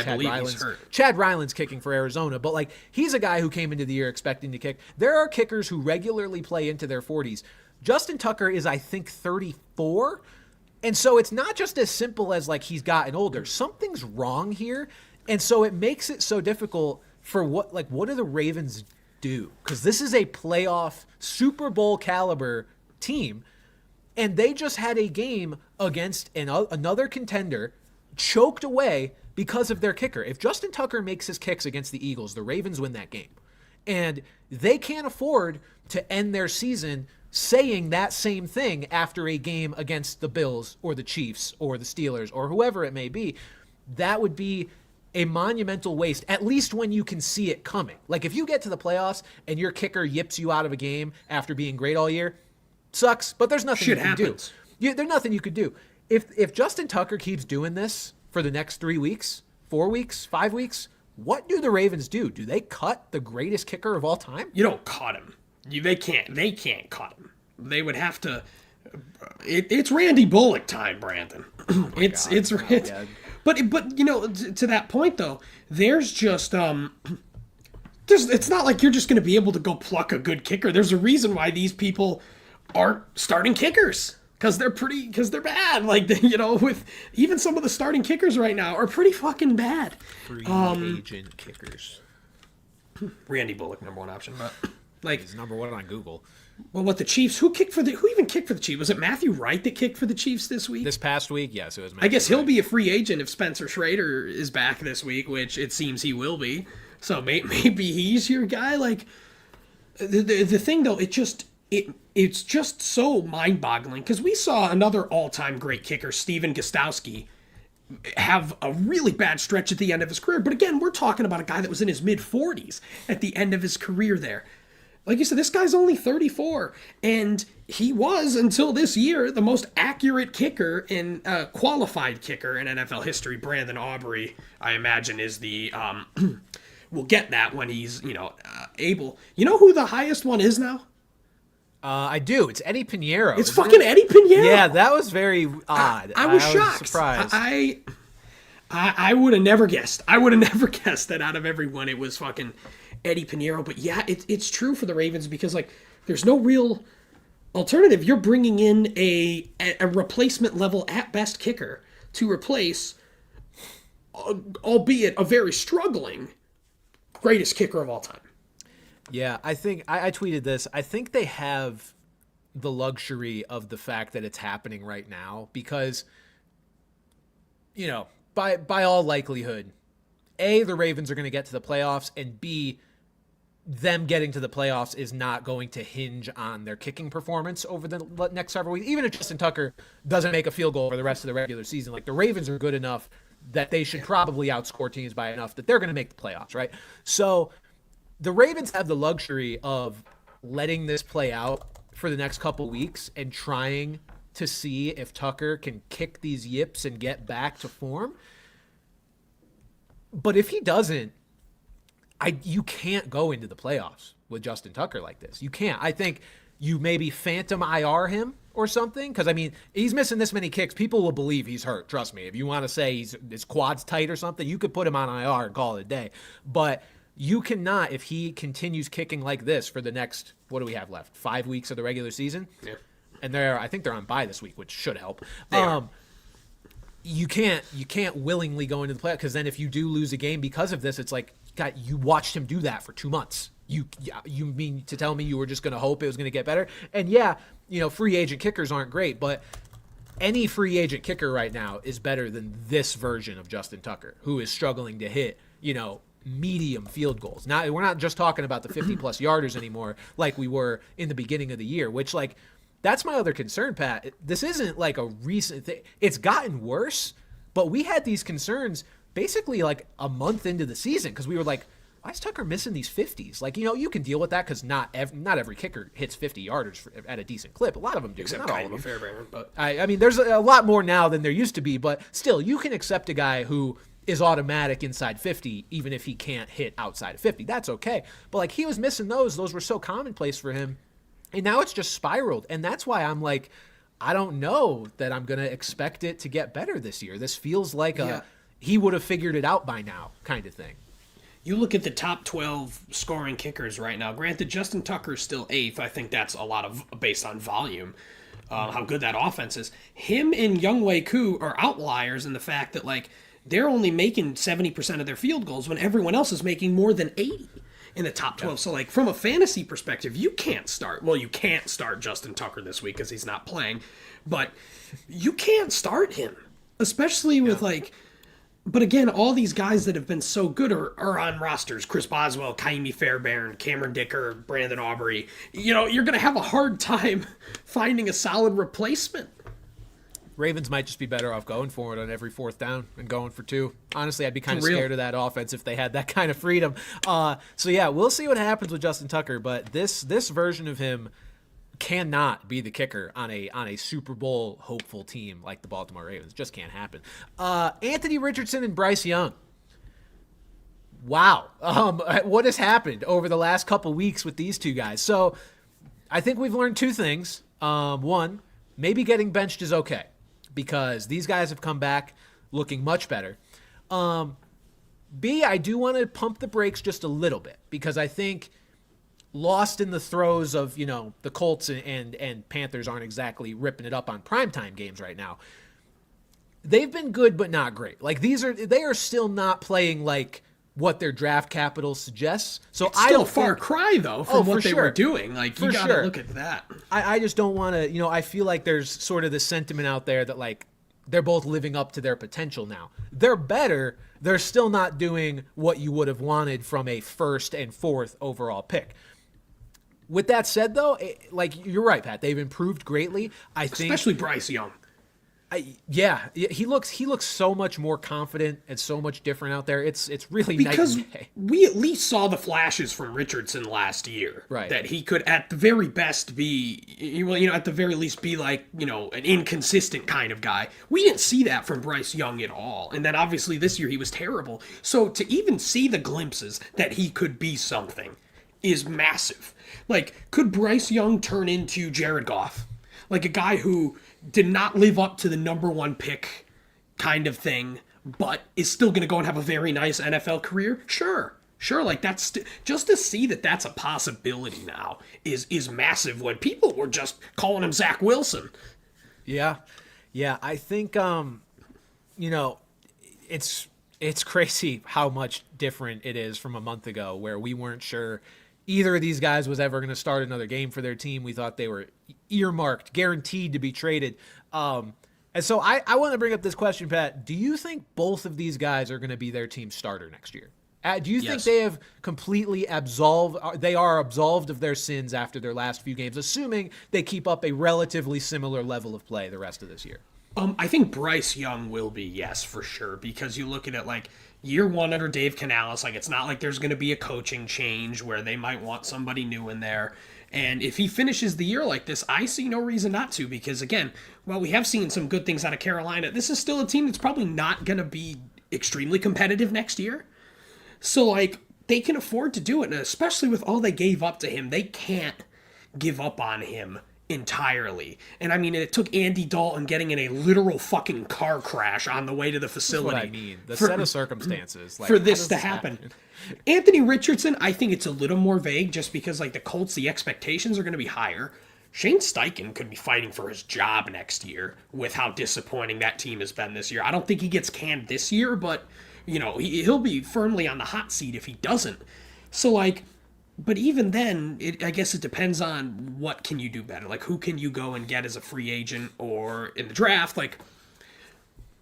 A: Chad Ryland's kicking for Arizona, but he's a guy who came into the year expecting to kick. There are kickers who regularly play into their 40s. Justin Tucker is, I think, 34, and so it's not just as simple as he's gotten older. Something's wrong here. And so it makes it so difficult for what do the Ravens do? Because this is a playoff Super Bowl caliber team, and they just had a game against another contender, choked away because of their kicker. If Justin Tucker makes his kicks against the Eagles, the Ravens win that game. And they can't afford to end their season saying that same thing after a game against the Bills or the Chiefs or the Steelers or whoever it may be. That would be a monumental waste, at least when you can see it coming. If you get to the playoffs and your kicker yips you out of a game after being great all year, sucks, but there's nothing you can do. There's nothing you could do. If Justin Tucker keeps doing this for the next 3 weeks, 4 weeks, 5 weeks, what do the Ravens do? Do they cut the greatest kicker of all time?
B: You don't cut him. They can't cut him. They would have to. It's Randy Bullock time, Brandon. But to that point though, there's just it's not like you're just going to be able to go pluck a good kicker. There's a reason why these people aren't starting kickers because they're bad. With even some of the starting kickers right now are pretty fucking bad.
A: Free agent kickers.
B: Randy Bullock, number one option, but
A: he's number one on Google.
B: Well, what the Chiefs? Who even kicked for the Chiefs? Was it Matthew Wright that kicked for the Chiefs this week?
A: This past week, yes, it was Matthew
B: I guess
A: Wright.
B: He'll be a free agent if Spencer Schrader is back this week, which it seems he will be. So maybe he's your guy. The thing though, it's just so mind-boggling because we saw another all-time great kicker, Steven Gostowski, have a really bad stretch at the end of his career. But again, we're talking about a guy that was in his mid-40s at the end of his career there. Like you said, this guy's only 34, and he was, until this year, the most accurate kicker in qualified kicker in NFL history. Brandon Aubrey, I imagine, is the we'll get that when he's able. You know who the highest one is now?
A: I do. It's Eddie Pinheiro.
B: It's fucking Eddie Pinheiro.
A: Yeah, that was very odd.
B: I was shocked.
A: Surprised.
B: I would have never guessed. I would have never guessed that out of everyone it was fucking Eddie Pinheiro. But yeah, it's true for the Ravens because there's no real alternative. You're bringing in a replacement level at best kicker to replace, albeit a very struggling, greatest kicker of all time.
A: Yeah, I think I tweeted this. I think they have the luxury of the fact that it's happening right now because, by all likelihood, A, the Ravens are going to get to the playoffs, and B, them getting to the playoffs is not going to hinge on their kicking performance over the next several weeks. Even if Justin Tucker doesn't make a field goal for the rest of the regular season, the Ravens are good enough that they should probably outscore teams by enough that they're going to make the playoffs, right? So the Ravens have the luxury of letting this play out for the next couple weeks and trying to see if Tucker can kick these yips and get back to form. But if he doesn't, you can't go into the playoffs with Justin Tucker like this. You can't. I think you maybe phantom IR him or something, because, I mean, he's missing this many kicks. People will believe he's hurt. Trust me. If you want to say his quad's tight or something, you could put him on IR and call it a day. But you cannot, if he continues kicking like this for the next, what do we have left? 5 weeks of the regular season? Yeah. And I think they're on bye this week, which should help. You can't willingly go into the playoffs, because then if you do lose a game because of this, it's like, God, you watched him do that for 2 months. You mean to tell me you were just going to hope it was going to get better? And yeah, free agent kickers aren't great, but any free agent kicker right now is better than this version of Justin Tucker, who is struggling to hit, medium field goals. Now, we're not just talking about the 50-plus yarders anymore like we were in the beginning of the year, which, like, that's my other concern, Pat. This isn't like a recent thing. It's gotten worse, but we had these concerns basically like a month into the season, because we were like, why is Tucker missing these 50s? Like, you can deal with that because not every kicker hits 50 yarders at a decent clip. A lot of them do,
B: except
A: not all of them.
B: Fairbairn, but
A: I mean, there's a lot more now than there used to be, but still, you can accept a guy who is automatic inside 50, even if he can't hit outside of 50. That's okay. But, like, he was missing those. Those were so commonplace for him. And now it's just spiraled. And that's why I'm like, I don't know that I'm going to expect it to get better this year. This feels like he would have figured it out by now kind of thing.
B: You look at the top 12 scoring kickers right now. Granted, Justin Tucker's still 8th. I think that's a lot of based on volume, how good that offense is. Him and Younghoe Koo are outliers in the fact that, like, they're only making 70% of their field goals when everyone else is making more than 80 in the top 12. Yeah. So, like, from a fantasy perspective, you can't start Justin Tucker this week because he's not playing, but you can't start him, especially with, like, but again, all these guys that have been so good are on rosters. Chris Boswell, Kaimi Fairbairn, Cameron Dicker, Brandon Aubrey. You're going to have a hard time finding a solid replacement.
A: Ravens might just be better off going for it on every 4th down and going for 2. Honestly, I'd be kind of scared of that offense if they had that kind of freedom. So yeah, we'll see what happens with Justin Tucker, but this version of him cannot be the kicker on a Super Bowl hopeful team like the Baltimore Ravens. Just can't happen. Anthony Richardson and Bryce Young. Wow. What has happened over the last couple weeks with these two guys? So I think we've learned 2 things. One, maybe getting benched is okay, because these guys have come back looking much better. B, I do want to pump the brakes just a little bit, because I think lost in the throes of, the Colts and Panthers aren't exactly ripping it up on primetime games right now. They've been good, but not great. Like, they are still not playing like what their draft capital suggests. So
B: it's still a far cry, though, from what they were doing. Like, you got to look at that.
A: I just don't want to, I feel like there's sort of this sentiment out there that, like, they're both living up to their potential now. They're better. They're still not doing what you would have wanted from a 1st and 4th overall pick. With that said, though, like, you're right, Pat. They've improved greatly. I think,
B: especially Bryce Young.
A: He looks so much more confident and so much different out there. It's really
B: because
A: night and day.
B: We at least saw the flashes from Richardson last year,
A: right?
B: That he could at the very best be, at the very least be like, an inconsistent kind of guy. We didn't see that from Bryce Young at all, and then obviously this year he was terrible. So to even see the glimpses that he could be something is massive. Like, could Bryce Young turn into Jared Goff? Like, a guy who did not live up to the number 1 pick kind of thing, but is still going to go and have a very nice NFL career? Sure. Like, that's just to see that that's a possibility now is massive, when people were just calling him Zach Wilson.
A: Yeah. I think, it's crazy how much different it is from a month ago, where we weren't sure either of these guys was ever going to start another game for their team. We thought they were earmarked, guaranteed to be traded. And so I want to bring up this question, Pat. Do you think both of these guys are going to be their team starter next year? Do you think they have completely they are absolved of their sins after their last few games, assuming they keep up a relatively similar level of play the rest of this year?
B: I think Bryce Young will be, yes, for sure, because you look at it like year 1 under Dave Canales, like, it's not like there's going to be a coaching change where they might want somebody new in there. And if he finishes the year like this, I see no reason not to, because, again, while we have seen some good things out of Carolina, this is still a team that's probably not going to be extremely competitive next year. So, like, they can afford to do it, and especially with all they gave up to him, they can't give up on him entirely. And I mean, it took Andy Dalton getting in a literal fucking car crash on the way to the facility.
A: That's what I mean. The set of circumstances. Like,
B: for this to happen. Anthony Richardson, I think it's a little more vague just because, like, the Colts, the expectations are going to be higher. Shane Steichen could be fighting for his job next year with how disappointing that team has been this year. I don't think he gets canned this year, but, you know, he'll be firmly on the hot seat if he doesn't. So, like, but even then, I guess it depends on what can you do better. Like, who can you go and get as a free agent or in the draft? Like,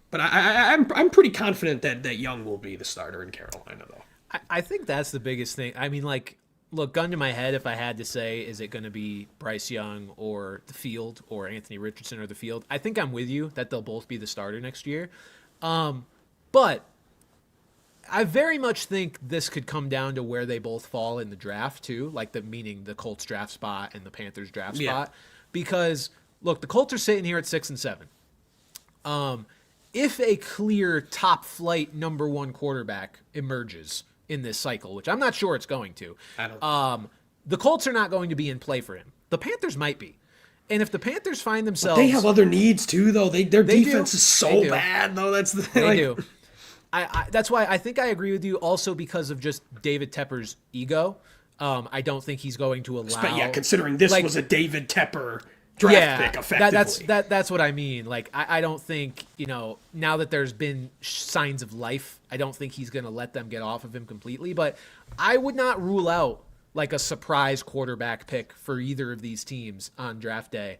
B: but I'm pretty confident that Young will be the starter in Carolina, though.
A: I think that's the biggest thing. I mean, like, look, gun to my head, if I had to say, is it going to be Bryce Young or the field or Anthony Richardson or the field? I think I'm with you that they'll both be the starter next year. But I very much think this could come down to where they both fall in the draft too, like meaning the Colts draft spot and the Panthers draft spot. Because look, the Colts are sitting here at 6 and 7. If a clear top flight number one quarterback emerges in this cycle, which I'm not sure it's going to, the Colts are not going to be in play for him. The Panthers might be. And if the Panthers find themselves...
B: But they have other needs too, though. Their defense is so bad, though. That's the thing.
A: They do. That's why I think I agree with you also because of just David Tepper's ego. I don't think he's going to allow...
B: But yeah, considering this was a David Tepper draft pick, effectively.
A: That's what I mean. Like, I don't think, you know, now that there's been signs of life, I don't think he's going to let them get off of him completely. But I would not rule out, like, a surprise quarterback pick for either of these teams on draft day,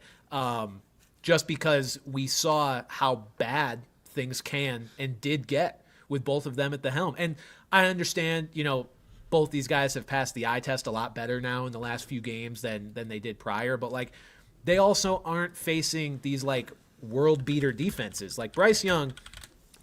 A: just because we saw how bad things can and did get with both of them at the helm. And I understand, you know, both these guys have passed the eye test a lot better now in the last few games than they did prior. But, like, they also aren't facing these, like, world beater defenses. Like, Bryce Young,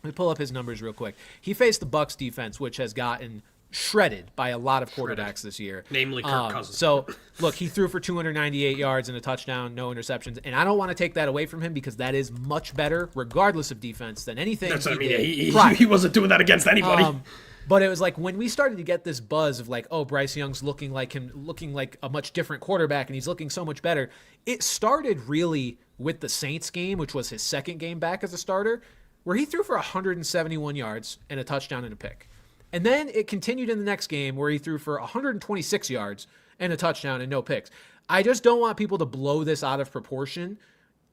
A: let me pull up his numbers real quick. He faced the Bucs defense, which has gotten shredded by a lot of quarterbacks this year.
B: Namely Kirk Cousins.
A: So, look, he threw for 298 yards and a touchdown, no interceptions. And I don't want to take that away from him because that is much better, regardless of defense, than anything
B: That's what I mean. He wasn't doing that against anybody.
A: But it was like when we started to get this buzz of like, oh, Bryce Young's looking like a much different quarterback and he's looking so much better. It started really with the Saints game, which was his second game back as a starter, where he threw for 171 yards and a touchdown and a pick. And then it continued in the next game where he threw for 126 yards and a touchdown and no picks. I just don't want people to blow this out of proportion.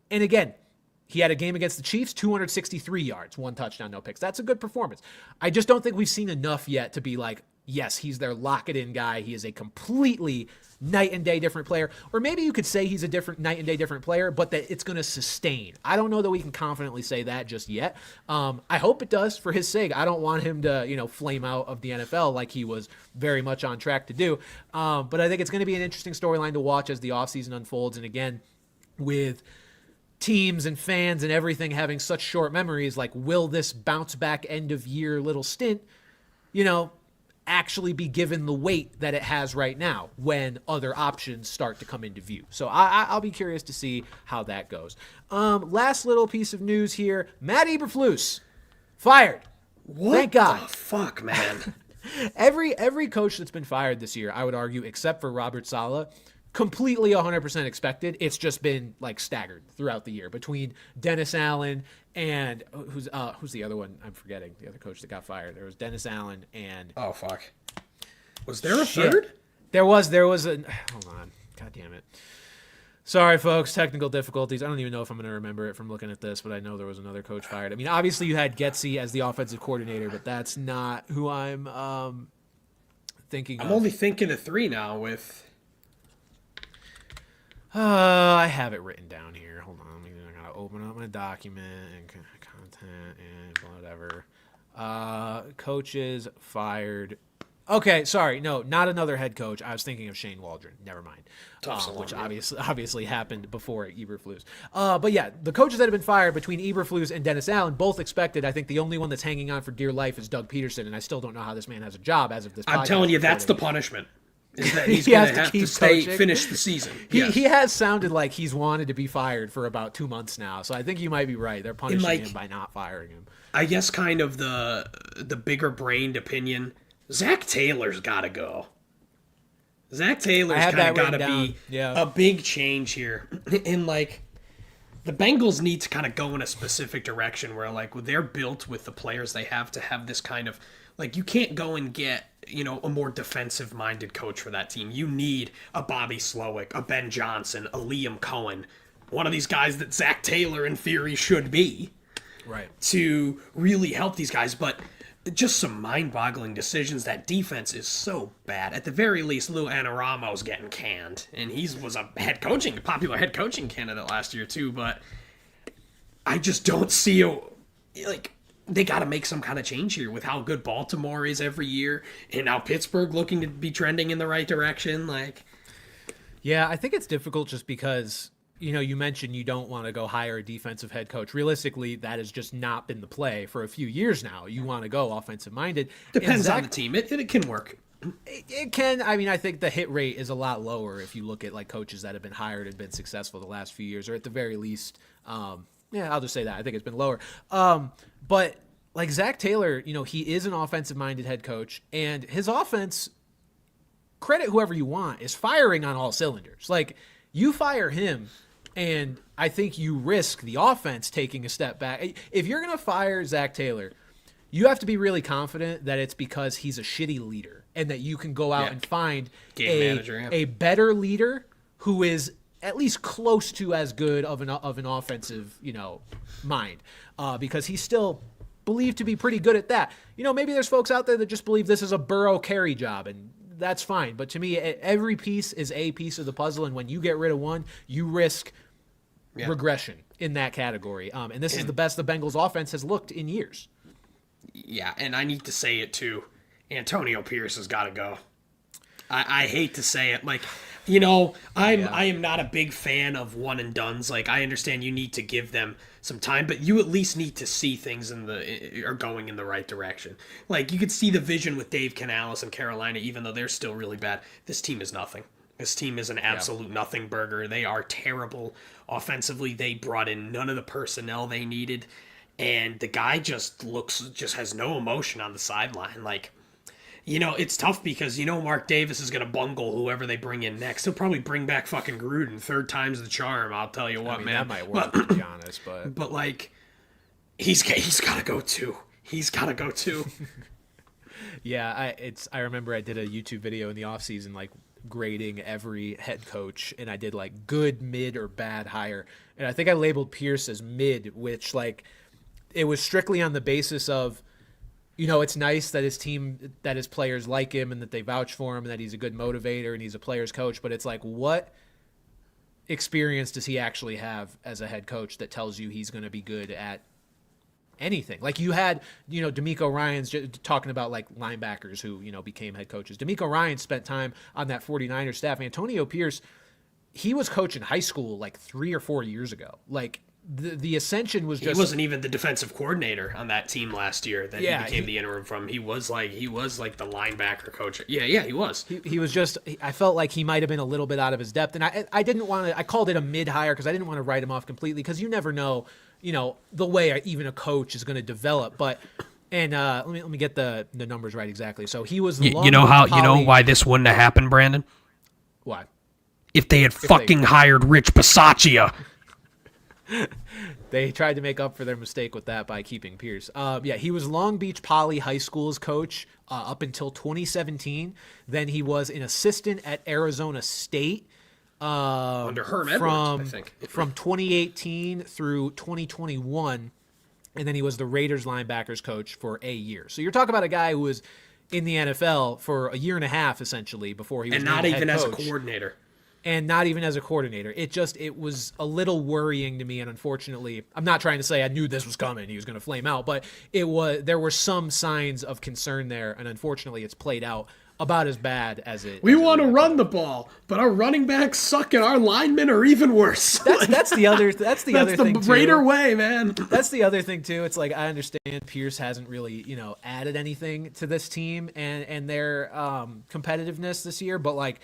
A: And again, he had a game against the Chiefs, 263 yards, one touchdown, no picks. That's a good performance. I just don't think we've seen enough yet to be like, yes, he's their lock-it-in guy. He is a completely night and day different player. Or maybe you could say he's a different night and day different player, but that it's going to sustain. I don't know that we can confidently say that just yet. I hope it does for his sake. I don't want him to, flame out of the NFL like he was very much on track to do. But I think it's going to be an interesting storyline to watch as the offseason unfolds. And again, with teams and fans and everything having such short memories, like, will this bounce back end of year little stint, actually be given the weight that it has right now when other options start to come into view? So I'll be curious to see how that goes. Last little piece of news here. Matt Eberflus fired.
B: What
A: Thank God.
B: the fuck, man?
A: Every coach that's been fired this year, I would argue, except for Robert Saleh, completely 100% expected. It's just been like staggered throughout the year between Dennis Allen and who's the other one? I'm forgetting the other coach that got fired. There was Dennis Allen and
B: oh fuck, was there a third?
A: There was a hold on, god damn it. Sorry, folks, technical difficulties. I don't even know if I'm going to remember it from looking at this, but I know there was another coach fired. I mean, obviously you had Getsy as the offensive coordinator, but that's not who I'm thinking.
B: I'm only thinking of three now with.
A: I have it written down here. Hold on. I gotta open up my document and content and whatever. Coaches fired. Okay, sorry. No, not another head coach. I was thinking of Shane Waldron. Never mind. Which obviously happened before Eberflus. But yeah, the coaches that have been fired between Eberflus and Dennis Allen, both expected. I think the only one that's hanging on for dear life is Doug Peterson, and I still don't know how this man has a job as of this.
B: I'm telling you, that's the punishment. is that he's
A: He
B: going
A: has
B: to
A: to
B: have
A: keep
B: to stay
A: coaching.
B: finish the season.
A: He has sounded like he's wanted to be fired for about 2 months now. So I think you might be right. They're punishing him by not firing him.
B: I guess kind of the bigger brained opinion, Zach Taylor's got to go. Zach Taylor's kind of got to be a big change here. And like the Bengals need to kind of go in a specific direction where like they're built with the players they have to have this kind of like you can't go and get, you know, a more defensive minded coach for that team. You need a Bobby Slowick, a Ben Johnson, a Liam Cohen, one of these guys that Zach Taylor in theory should be.
A: Right.
B: To really help these guys, but just some mind-boggling decisions. That defense is so bad. At the very least, Lou Anaramo's getting canned, and he was a popular head coaching candidate last year too. But I just don't see they got to make some kind of change here with how good Baltimore is every year, and now Pittsburgh looking to be trending in the right direction. Like,
A: yeah, I think it's difficult just because. You know, you mentioned you don't want to go hire a defensive head coach. Realistically, that has just not been the play for a few years now. You want to go offensive-minded.
B: Depends on the team. It can work.
A: It can. I mean, I think the hit rate is a lot lower if you look at like coaches that have been hired and been successful the last few years, or at the very least, I'll just say that. I think it's been lower. But like Zach Taylor, you know, he is an offensive-minded head coach, and his offense, credit whoever you want, is firing on all cylinders. Like, you fire him, and I think you risk the offense taking a step back. If you're going to fire Zach Taylor, you have to be really confident that it's because he's a shitty leader and that you can go out and find a better leader who is at least close to as good of an offensive, you know, mind, because he's still believed to be pretty good at that. You know, maybe there's folks out there that just believe this is a Burrow carry job, and that's fine. But to me, every piece is a piece of the puzzle, and when you get rid of one, you risk regression in that category. And this is the best the Bengals offense has looked in years.
B: Yeah, and I need to say it too. Antonio Pierce has got to go. I hate to say it. Like, you know, I am not a big fan of one and dones. Like, I understand you need to give them some time, but you at least need to see things are going in the right direction. Like, you could see the vision with Dave Canales and Carolina, even though they're still really bad. This team is nothing. This team is an absolute nothing burger. They are terrible offensively. They brought in none of the personnel they needed, and the guy just has no emotion on the sideline. Like, you know, it's tough because, you know, Mark Davis is going to bungle whoever they bring in next. He'll probably bring back fucking Gruden. Third time's the charm, I'll tell you what, man.
A: That might work, to be honest.
B: But like, he's got to go too. He's got to go too.
A: Yeah, I remember I did a YouTube video in the offseason, like, grading every head coach, and I did, like, good, mid, or bad hire. And I think I labeled Pierce as mid, which, like, it was strictly on the basis of, you know, it's nice that his players like him and that they vouch for him and that he's a good motivator and he's a player's coach. But it's like, what experience does he actually have as a head coach that tells you he's going to be good at anything? Like, you had, you know, D'Amico Ryans talking about, like, linebackers who, you know, became head coaches. D'Amico Ryan spent time on that 49ers staff. Antonio Pierce, he was coaching high school like 3 or 4 years ago. Like, the ascension was just...
B: He wasn't even the defensive coordinator on that team last year that he became the interim from. He was like the linebacker coach. Yeah, he was.
A: He was just... I felt like he might have been a little bit out of his depth, and I didn't want to... I called it a mid-hire because I didn't want to write him off completely, because you never know, you know, the way even a coach is going to develop. But... And let me get the numbers right exactly. So he was...
B: You know why this wouldn't have happened, Brandon?
A: Why?
B: If they had hired Rich Bisaccia.
A: They tried to make up for their mistake with that by keeping Pierce. He was Long Beach Poly High School's coach up until 2017. Then he was an assistant at Arizona State
B: under Herm Edwards, I think.
A: From 2018 through 2021. And then he was the Raiders linebackers coach for a year. So you're talking about a guy who was in the NFL for a year and a half, essentially, before he was
B: not even as a coordinator.
A: And not even as a coordinator. It was a little worrying to me, and unfortunately, I'm not trying to say I knew this was coming, he was going to flame out, but there were some signs of concern there, and unfortunately it's played out about as bad as it.
B: We want to run the ball, but our running backs suck and our linemen are even worse.
A: That's the other thing too.
B: That's the Raider way, man.
A: That's the other thing too. It's like I understand Pierce hasn't really, added anything to this team and their competitiveness this year, but like,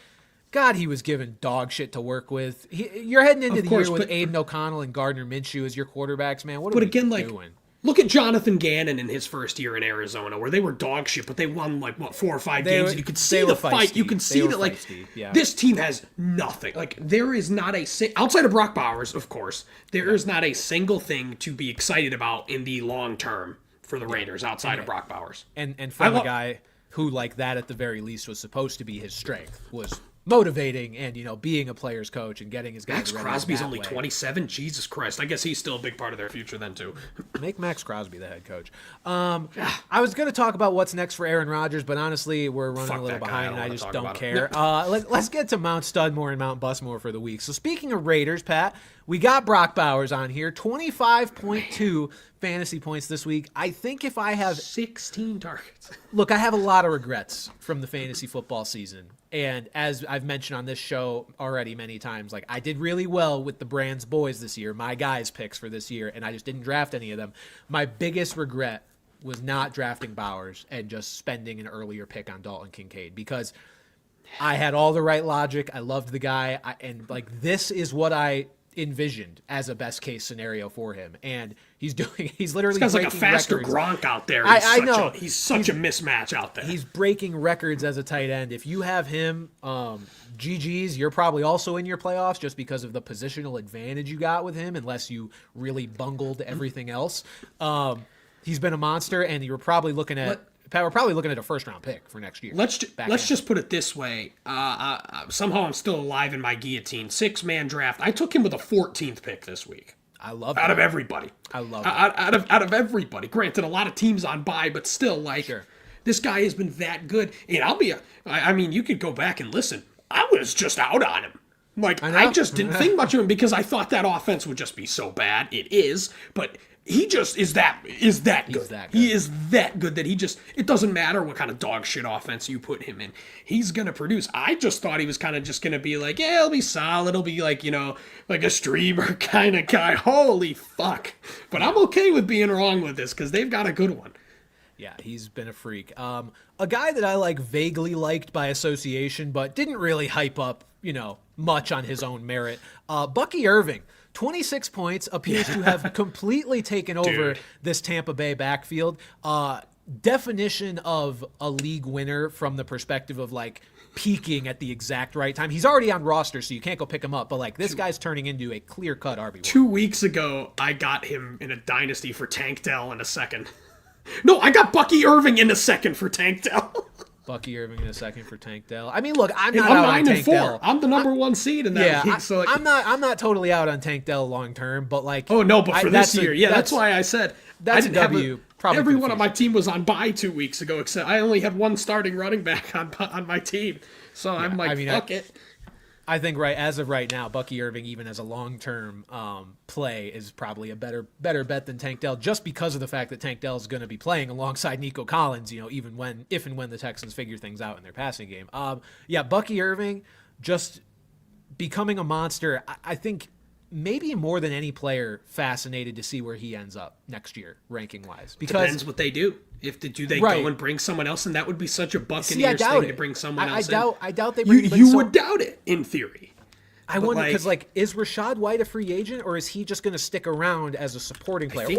A: God, he was given dog shit to work with. You're heading into the year with Aiden O'Connell and Gardner Minshew as your quarterbacks, man. What are we doing?
B: Look at Jonathan Gannon in his first year in Arizona, where they were dog shit, but they won 4 or 5 games. And you could see the fight. You could see that this team has nothing. Like there is not outside of Brock Bowers, of course, there is not a single thing to be excited about in the long term for the Raiders outside of Brock Bowers.
A: And from a guy who like that at the very least was supposed to be his strength was motivating and being a player's coach and getting his guys
B: Max Crosby's only 27. Jesus Christ, I guess he's still a big part of their future then too.
A: Make Max Crosby the head coach. I was going to talk about what's next for Aaron Rodgers, but honestly we're running a little behind and I just don't care. Let's get to Mount Studmore and Mount Busmore for the week. So speaking of Raiders, Pat, we got Brock Bowers on here, 25.2 fantasy points this week. I think if I have
B: 16 targets.
A: Look, I have a lot of regrets from the fantasy football season. And as I've mentioned on this show already many times, like I did really well with the Brands boys this year, my guys' picks for this year, and I just didn't draft any of them. My biggest regret was not drafting Bowers and just spending an earlier pick on Dalton Kincaid because I had all the right logic. I loved the guy. And this is what I envisioned as a best case scenario for him, and he's literally
B: this guy's like a faster records. Gronk out there. I know he's such a mismatch out there.
A: He's breaking records as a tight end. If you have him, GG's, you're probably also in your playoffs just because of the positional advantage you got with him, unless you really bungled everything else. He's been a monster, and you're probably looking at. Pat, we're probably looking at a first-round pick for next year.
B: Let's just put it this way. Somehow I'm still alive in my guillotine. 6-man draft. I took him with a 14th pick this week.
A: I love
B: out of everybody.
A: I love
B: out of everybody. Granted, a lot of teams on bye, but still, this guy has been that good. And I mean, you could go back and listen. I was just out on him. I just didn't think much of him because I thought that offense would just be so bad. It is, but he just is that good. He is that good that it doesn't matter what kind of dog shit offense you put him in. He's going to produce. I just thought he was kind of just going to be like, yeah, he'll be solid. He'll be like a streamer kind of guy. Holy fuck. But I'm okay with being wrong with this because they've got a good one.
A: Yeah, he's been a freak. A guy that I vaguely liked by association, but didn't really hype up, much on his own merit. Bucky Irving. 26 points, appears to have completely taken over this Tampa Bay backfield. Definition of a league winner from the perspective of peaking at the exact right time. He's already on roster, so you can't go pick him up. But this guy's turning into a clear-cut RB1.
B: 2 weeks ago, I got him in a dynasty for Tank Dell in a second. No, I got Bucky Irving in a second for Tank Dell.
A: Bucky Irving in a second for Tank Dell. I mean, look, I'm not out on Tank Dell.
B: I'm the number 1 seed in that league. So
A: I'm not totally out on Tank Dell long term, but
B: oh no, but for this year, that's why I said
A: that's a W. Probably
B: everyone on my team was on bye 2 weeks ago, except I only had one starting running back on my team. So I'm fuck it.
A: I think as of right now, Bucky Irving, even as a long-term play, is probably a better bet than Tank Dell, just because of the fact that Tank Dell is going to be playing alongside Nico Collins, if and when the Texans figure things out in their passing game. Bucky Irving just becoming a monster. I think maybe more than any player, fascinated to see where he ends up next year, ranking-wise. Because
B: depends what they do. Do they go and bring someone else? And that would be such a Buccaneers thing to bring someone else in.
A: I doubt they bring
B: you would doubt it, in theory.
A: I wonder, because is Rachaad White a free agent, or is he just going to stick around as a supporting player?
B: I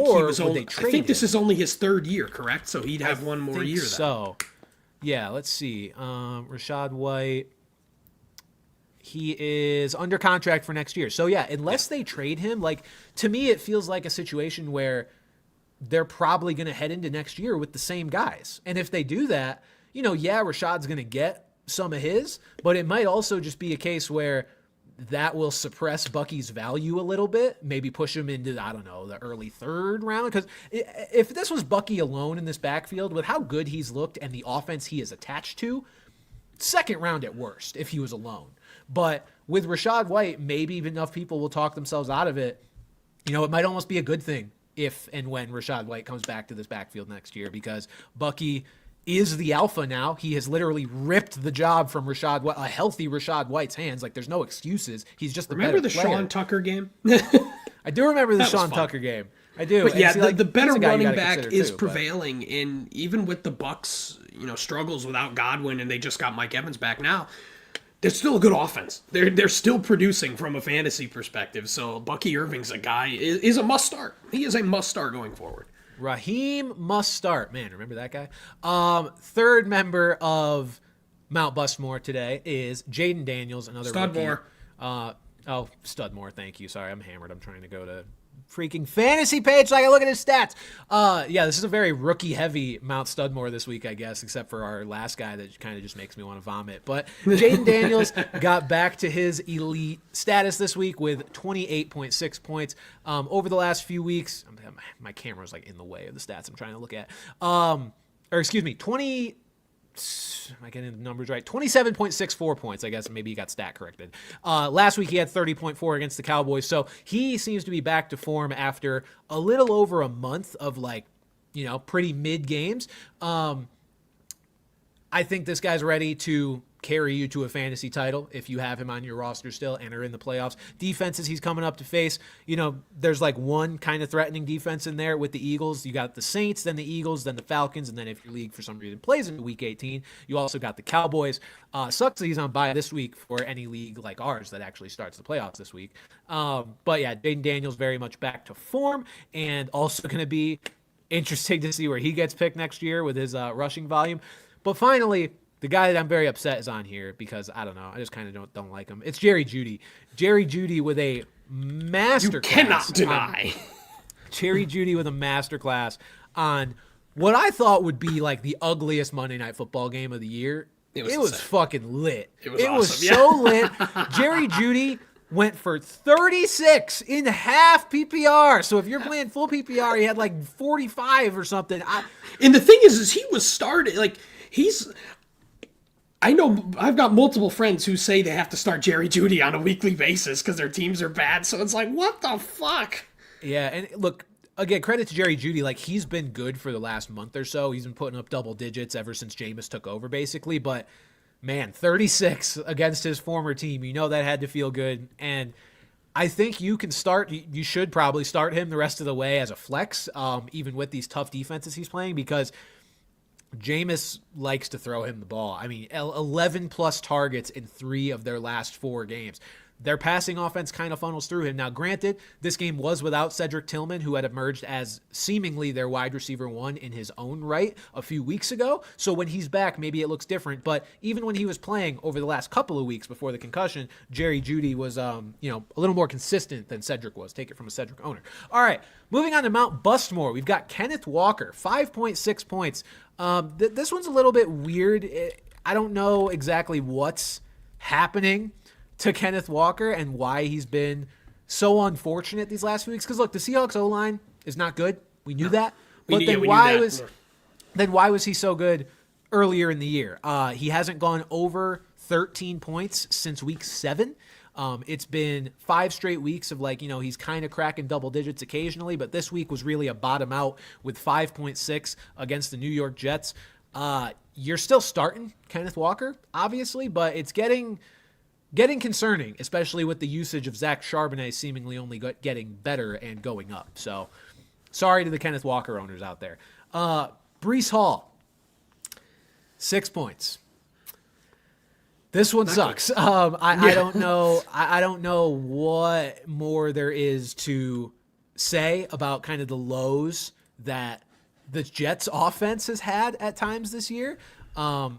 B: think this is only his 3rd year, correct? So he'd have one more year.
A: So, yeah, let's see. Rachaad White, he is under contract for next year. So, yeah, unless they trade him, to me it feels like a situation where they're probably going to head into next year with the same guys. And if they do that, Rashaad's going to get some of his, but it might also just be a case where that will suppress Bucky's value a little bit, maybe push him into, I don't know, the early 3rd round. Because if this was Bucky alone in this backfield, with how good he's looked and the offense he is attached to, 2nd round at worst if he was alone. But with Rachaad White, maybe enough people will talk themselves out of it. It might almost be a good thing if and when Rachaad White comes back to this backfield next year, because Bucky is the alpha now. He has literally ripped the job from a healthy Rashad White's hands. Like, there's no excuses. He's just
B: Remember the
A: player.
B: Sean Tucker game?
A: I do remember the Sean Tucker game. I do.
B: But yeah,
A: see,
B: the better running back is
A: too,
B: prevailing. And even with the Bucks, struggles without Godwin, and they just got Mike Evans back now, they're still a good offense. They're still producing from a fantasy perspective. So Bucky Irving's a guy, is a must start. He is a must start going forward.
A: Raheem must start. Man, remember that guy? Third member of Mount Bustmore today is Jaden Daniels, another
B: Studmore.
A: Studmore, thank you. Sorry, I'm hammered. I'm trying to go to freaking fantasy page so I can look at his stats. Yeah, this is a very rookie-heavy Mount Studmore this week, I guess, except for our last guy that kind of just makes me want to vomit. But Jaden Daniels got back to his elite status this week with 28.6 points. Over the last few weeks, my camera's like in the way of the stats I'm trying to look at. Am I getting the numbers right? 27.64 points, I guess. Maybe he got stat corrected. Last week he had 30.4 against the Cowboys. So he seems to be back to form after a little over a month of pretty mid games. I think this guy's ready to carry you to a fantasy title if you have him on your roster still and are in the playoffs. Defenses he's coming up to face, there's like one kind of threatening defense in there with the Eagles. You got the Saints, then the Eagles, then the Falcons, and then if your league for some reason plays in week 18, you also got the Cowboys. Sucks that he's on bye this week for any league like ours that actually starts the playoffs this week. But yeah, Jaden Daniels very much back to form, and also going to be interesting to see where he gets picked next year with his rushing volume. But finally, the guy that I'm very upset is on here because, I don't know, I just kind of don't like him. It's Jerry Jeudy. Jerry Jeudy with a masterclass.
B: You cannot deny.
A: Jerry Jeudy with a masterclass on what I thought would be like the ugliest Monday Night Football game of the year. It was fucking lit. It was
B: awesome.
A: So lit. Jerry Jeudy went for 36 in half PPR. So if you're playing full PPR, he had like 45 or something.
B: And the thing is he was started, I know I've got multiple friends who say they have to start Jerry Jeudy on a weekly basis because their teams are bad. So it's like, what the fuck?
A: Yeah, and look, again, credit to Jerry Jeudy. Like, he's been good for the last month or so. He's been putting up double digits ever since Jameis took over, basically. But, man, 36 against his former team, that had to feel good. And I think you should probably start him the rest of the way as a flex, even with these tough defenses he's playing, because Jameis likes to throw him the ball. I mean, 11 plus targets in 3 of their last 4 games. Their passing offense kind of funnels through him. Now, granted, this game was without Cedric Tillman, who had emerged as seemingly their wide receiver 1 in his own right a few weeks ago. So when he's back, maybe it looks different. But even when he was playing over the last couple of weeks before the concussion, Jerry Jeudy was, a little more consistent than Cedric was. Take it from a Cedric owner. All right, moving on to Mount Bustmore. We've got Kenneth Walker, 5.6 points. This one's a little bit weird. I don't know exactly what's happening to Kenneth Walker and why he's been so unfortunate these last few weeks. Because look, the Seahawks O-line is not good. We knew that. But then why was he so good earlier in the year? He hasn't gone over 13 points since week 7. It's been 5 straight weeks of he's kind of cracking double digits occasionally, but this week was really a bottom out with 5.6 against the New York Jets. You're still starting Kenneth Walker, obviously, but it's getting concerning, especially with the usage of Zach Charbonnet seemingly only getting better and going up. So sorry to the Kenneth Walker owners out there. Breece Hall, 6 points. This one sucks. I don't know. I don't know what more there is to say about kind of the lows that the Jets offense has had at times this year.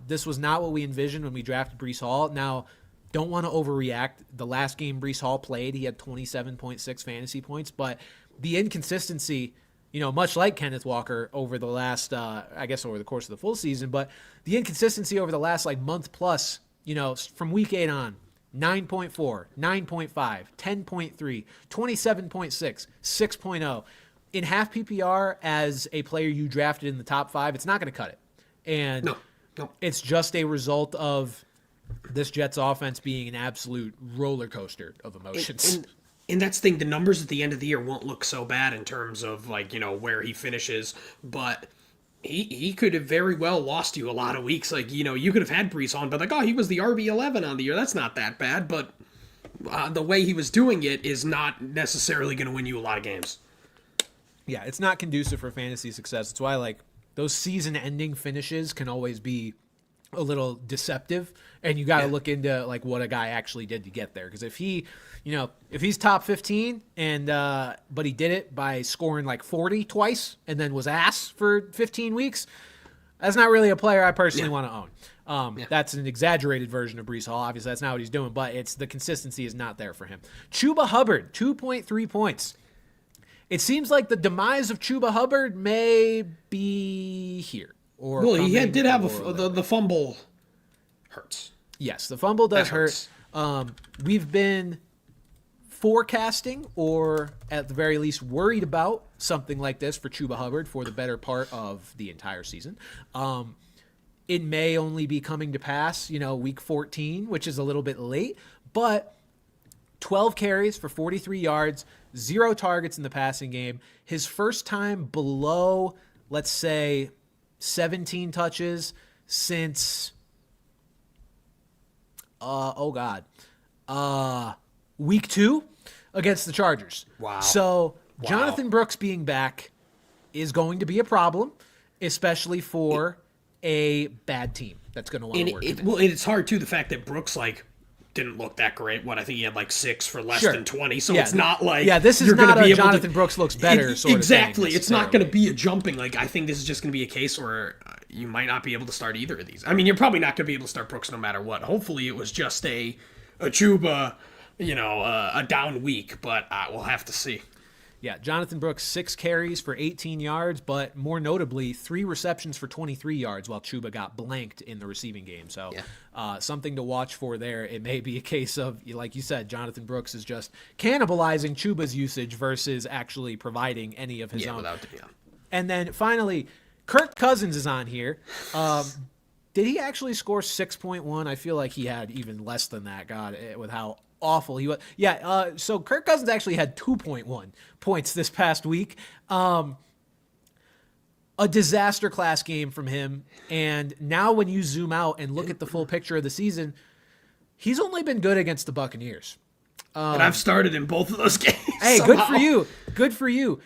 A: This was not what we envisioned when we drafted Breece Hall. Now, don't want to overreact. The last game Breece Hall played, he had 27.6 fantasy points, but the inconsistency, much like Kenneth Walker over the last, over the course of the full season, but the inconsistency over the last month plus, from week 8 on, 9.4, 9.5, 10.3, 27.6, 6.0. In half PPR as a player you drafted in the top 5, it's not going to cut it. And
B: no.
A: It's just a result of this Jets offense being an absolute roller coaster of emotions.
B: And that's the thing, the numbers at the end of the year won't look so bad in terms of where he finishes, but he could have very well lost you a lot of weeks. Like, you could have had Brees on, but like, oh, he was the RB11 on the year. That's not that bad. But the way he was doing it is not necessarily going to win you a lot of games.
A: Yeah, it's not conducive for fantasy success. It's why, like, those season-ending finishes can always be a little deceptive, and you got to look into, like, what a guy actually did to get there. Because if he's top 15 and but he did it by scoring like 40 twice and then was ass for 15 weeks, that's not really a player I personally want to own. That's an exaggerated version of Brees Hall. Obviously, that's not what he's doing, but it's the consistency is not there for him. Chuba Hubbard, 2.3 points. It seems like the demise of Chuba Hubbard may be here.
B: Well, he did have the fumble hurts.
A: Yes, the fumble does hurt. We've been forecasting, or at the very least worried about, something like this for Chuba Hubbard for the better part of the entire season. It may only be coming to pass, week 14, which is a little bit late, but 12 carries for 43 yards, 0 targets in the passing game. His first time below, let's say, 17 touches since, week 2 against the Chargers.
B: Wow.
A: So Jonathan Brooks being back is going to be a problem, especially for a bad team that's going to want to work.
B: It's hard, too, the fact that Brooks, didn't look that great. I think he had 6 for less than 20, so it's not like...
A: Yeah, this is not a Jonathan Brooks looks better sort of thing.
B: Exactly. It's not going to be a jumping. I think this is just going to be a case where you might not be able to start either of these. I mean, you're probably not going to be able to start Brooks no matter what. Hopefully it was just a Chuba, a down week, but we'll have to see.
A: Yeah, Jonathan Brooks, 6 carries for 18 yards, but more notably, 3 receptions for 23 yards while Chuba got blanked in the receiving game. So something to watch for there. It may be a case of, like you said, Jonathan Brooks is just cannibalizing Chuba's usage versus actually providing any of his own. And then finally, Kirk Cousins is on here. Did he actually score 6.1? I feel like he had even less than that, God, with how awful he was. Yeah, so Kirk Cousins actually had 2.1 points this past week. A disaster class game from him. And now when you zoom out and look at the full picture of the season, he's only been good against the Buccaneers.
B: And I've started in both of those games.
A: Hey, somehow. Good for you. Good for you.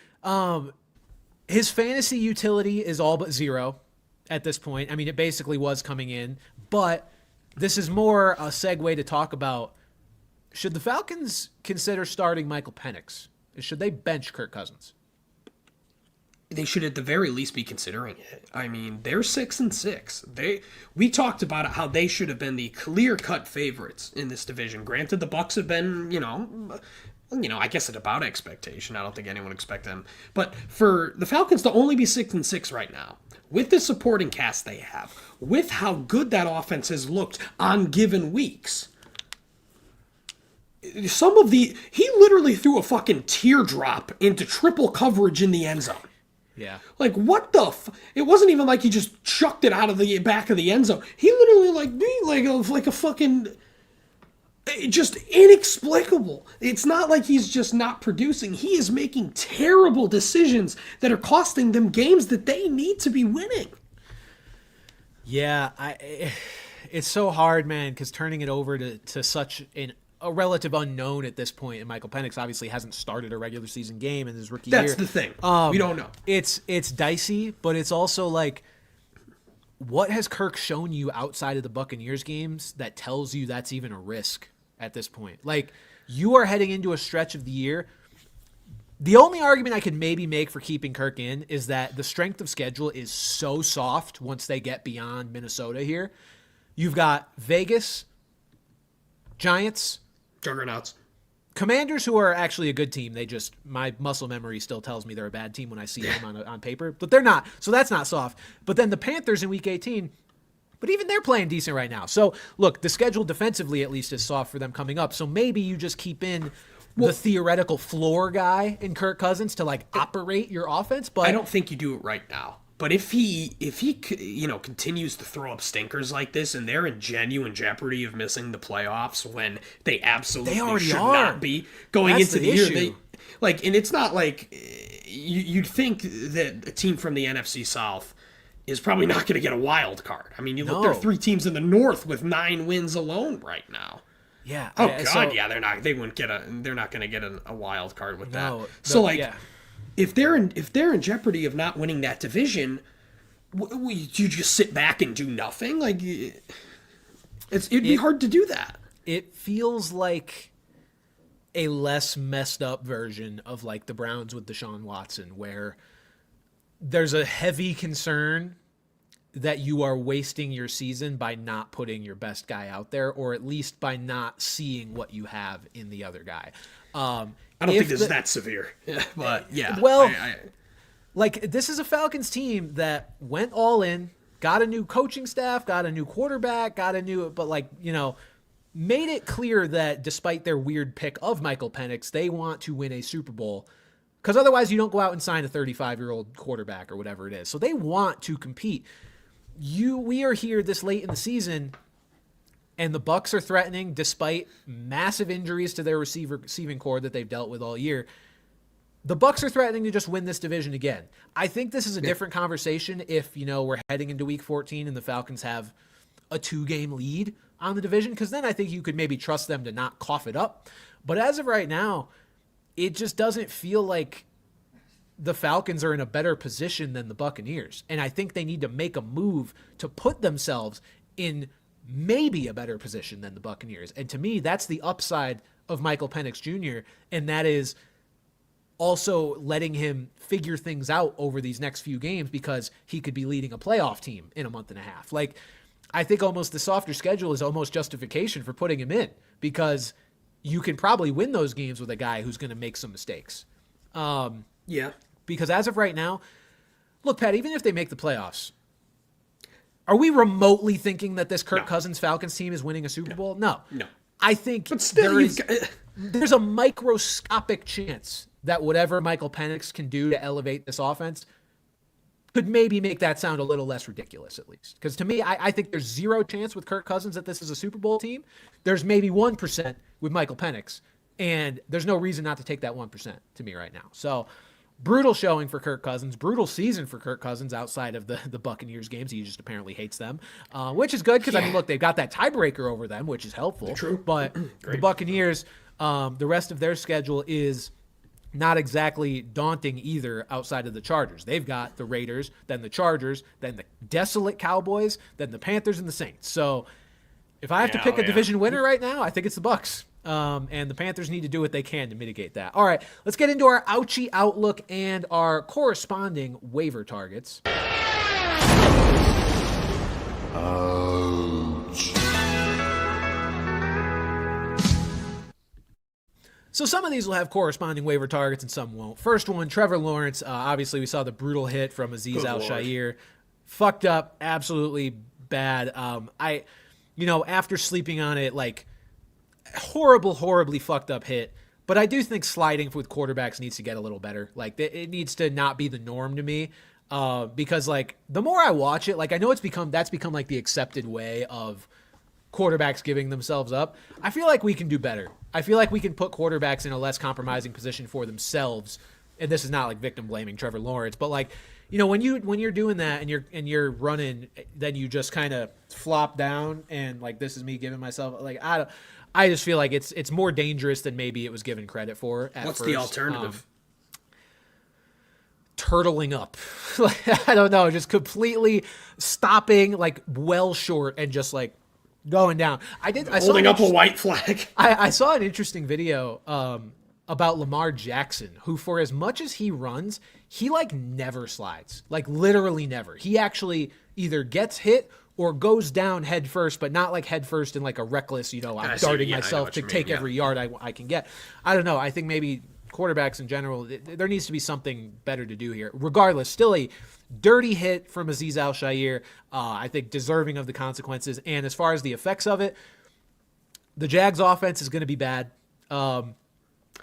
A: His fantasy utility is all but 0 at this point. I mean, it basically was coming in. But this is more a segue to talk about, should the Falcons consider starting Michael Penix? Should they bench Kirk Cousins?
B: They should at the very least be considering it. I mean, they're 6-6. We talked about how they should have been the clear-cut favorites in this division. Granted, the Bucs have been, I guess at about expectation. I don't think anyone expected them. But for the Falcons to only be 6-6 right now, with the supporting cast they have, with how good that offense has looked on given weeks, he literally threw a fucking teardrop into triple coverage in the end zone.
A: Yeah.
B: What the it wasn't even like he just chucked it out of the back of the end zone. He literally like a fucking, just inexplicable. It's not like he's just not producing. He is making terrible decisions that are costing them games that they need to be winning.
A: Yeah, it's so hard, man, because turning it over to such a relative unknown at this point, and Michael Penix obviously hasn't started a regular season game in his rookie year.
B: That's the thing. We don't know.
A: It's dicey, but it's also what has Kirk shown you outside of the Buccaneers games that tells you that's even a risk at this point? You are heading into a stretch of the year. The only argument I could maybe make for keeping Kirk in is that the strength of schedule is so soft once they get beyond Minnesota here. You've got Vegas, Giants,
B: Juggernauts,
A: Commanders, who are actually a good team. My muscle memory still tells me they're a bad team when I see them on paper, but they're not. So that's not soft. But then the Panthers in week 18, but even they're playing decent right now. So look, the schedule defensively at least is soft for them coming up. So maybe you just keep in the theoretical floor guy in Kirk Cousins to operate your offense. But
B: I don't think you do it right now. But if he continues to throw up stinkers like this, and they're in genuine jeopardy of missing the playoffs when they absolutely should not be going into the year, and it's not like you'd think that a team from the NFC South is probably not going to get a wild card. I mean, you look, there are 3 teams in the North with 9 wins alone right now.
A: Yeah.
B: Oh God, yeah, they're not going to get a wild card with that. So if they're in jeopardy of not winning that division, you just sit back and do nothing? Like, it'd be hard to do that.
A: It feels like a less messed up version of like the Browns with Deshaun Watson, where there's a heavy concern that you are wasting your season by not putting your best guy out there, or at least by not seeing what you have in the other guy.
B: I don't think this is that severe, but yeah.
A: Well, like, this is a Falcons team that went all in, got a new coaching staff, got a new quarterback, made it clear that despite their weird pick of Michael Penix, they want to win a Super Bowl. Because otherwise you don't go out and sign a 35-year-old quarterback or whatever it is. So they want to compete. We are here this late in the season, and the Bucs are threatening, despite massive injuries to their receiving core that they've dealt with all year. The Bucs are threatening to just win this division again. I think this is a different conversation if, we're heading into Week 14 and the Falcons have a 2-game lead on the division, because then I think you could maybe trust them to not cough it up. But as of right now, it just doesn't feel like the Falcons are in a better position than the Buccaneers. And I think they need to make a move to put themselves in maybe a better position than the Buccaneers. And to me, that's the upside of Michael Penix Jr., and that is also letting him figure things out over these next few games, because he could be leading a playoff team in a month and a half. Like, I think almost the softer schedule is almost justification for putting him in, because you can probably win those games with a guy who's going to make some mistakes.
B: Yeah.
A: Because as of right now, look, Pat, even if they make the playoffs, are we remotely thinking that this Kirk Cousins Falcons team is winning a Super Bowl? No. I think there's a microscopic chance that whatever Michael Penix can do to elevate this offense could maybe make that sound a little less ridiculous, at least. Because to me, I think there's 0 chance with Kirk Cousins that this is a Super Bowl team. There's maybe 1% with Michael Penix, and there's no reason not to take that 1% to me right now. So, brutal showing for Kirk Cousins, brutal season for Kirk Cousins outside of the Buccaneers games. He just apparently hates them, which is good because, look, they've got that tiebreaker over them, which is helpful.
B: True.
A: But the Buccaneers, the rest of their schedule is not exactly daunting either outside of the Chargers. They've got the Raiders, then the Chargers, then the desolate Cowboys, then the Panthers and the Saints. So if I have to pick a division winner right now, I think it's the Bucs. And the Panthers need to do what they can to mitigate that. All right, let's get into our ouchie outlook and our corresponding waiver targets. Ouch. So some of these will have corresponding waiver targets and some won't. First one, Trevor Lawrence. Obviously, we saw the brutal hit from Azeez Al-Shaair. Fucked up, absolutely bad. After sleeping on it, like, horribly fucked up hit. But I do think sliding with quarterbacks needs to get a little better. Like, it needs to not be the norm to me. Because, like, the more I watch it, like, I know that's become like the accepted way of quarterbacks giving themselves up. I feel like we can do better. I feel like we can put quarterbacks in a less compromising position for themselves. And this is not like victim blaming Trevor Lawrence, but like, when you're doing that and you're running, then you just kind of flop down and like, this is me giving myself, like, I just feel like it's more dangerous than maybe it was given credit for at
B: What's
A: first.
B: the alternative?
A: Turtling up. I don't know, just completely stopping like well short and just like going down.
B: Holding up a white flag.
A: I saw an interesting video about Lamar Jackson, who for as much as he runs, he like never slides. Like literally never. He actually either gets hit or goes down head first, but not like head first in like a reckless, I'm darting myself to take every yard I can get. I don't know. I think maybe quarterbacks in general, there needs to be something better to do here. Regardless, still a dirty hit from Azeez Al-Shaair. I think deserving of the consequences. And as far as the effects of it, the Jags offense is going to be bad.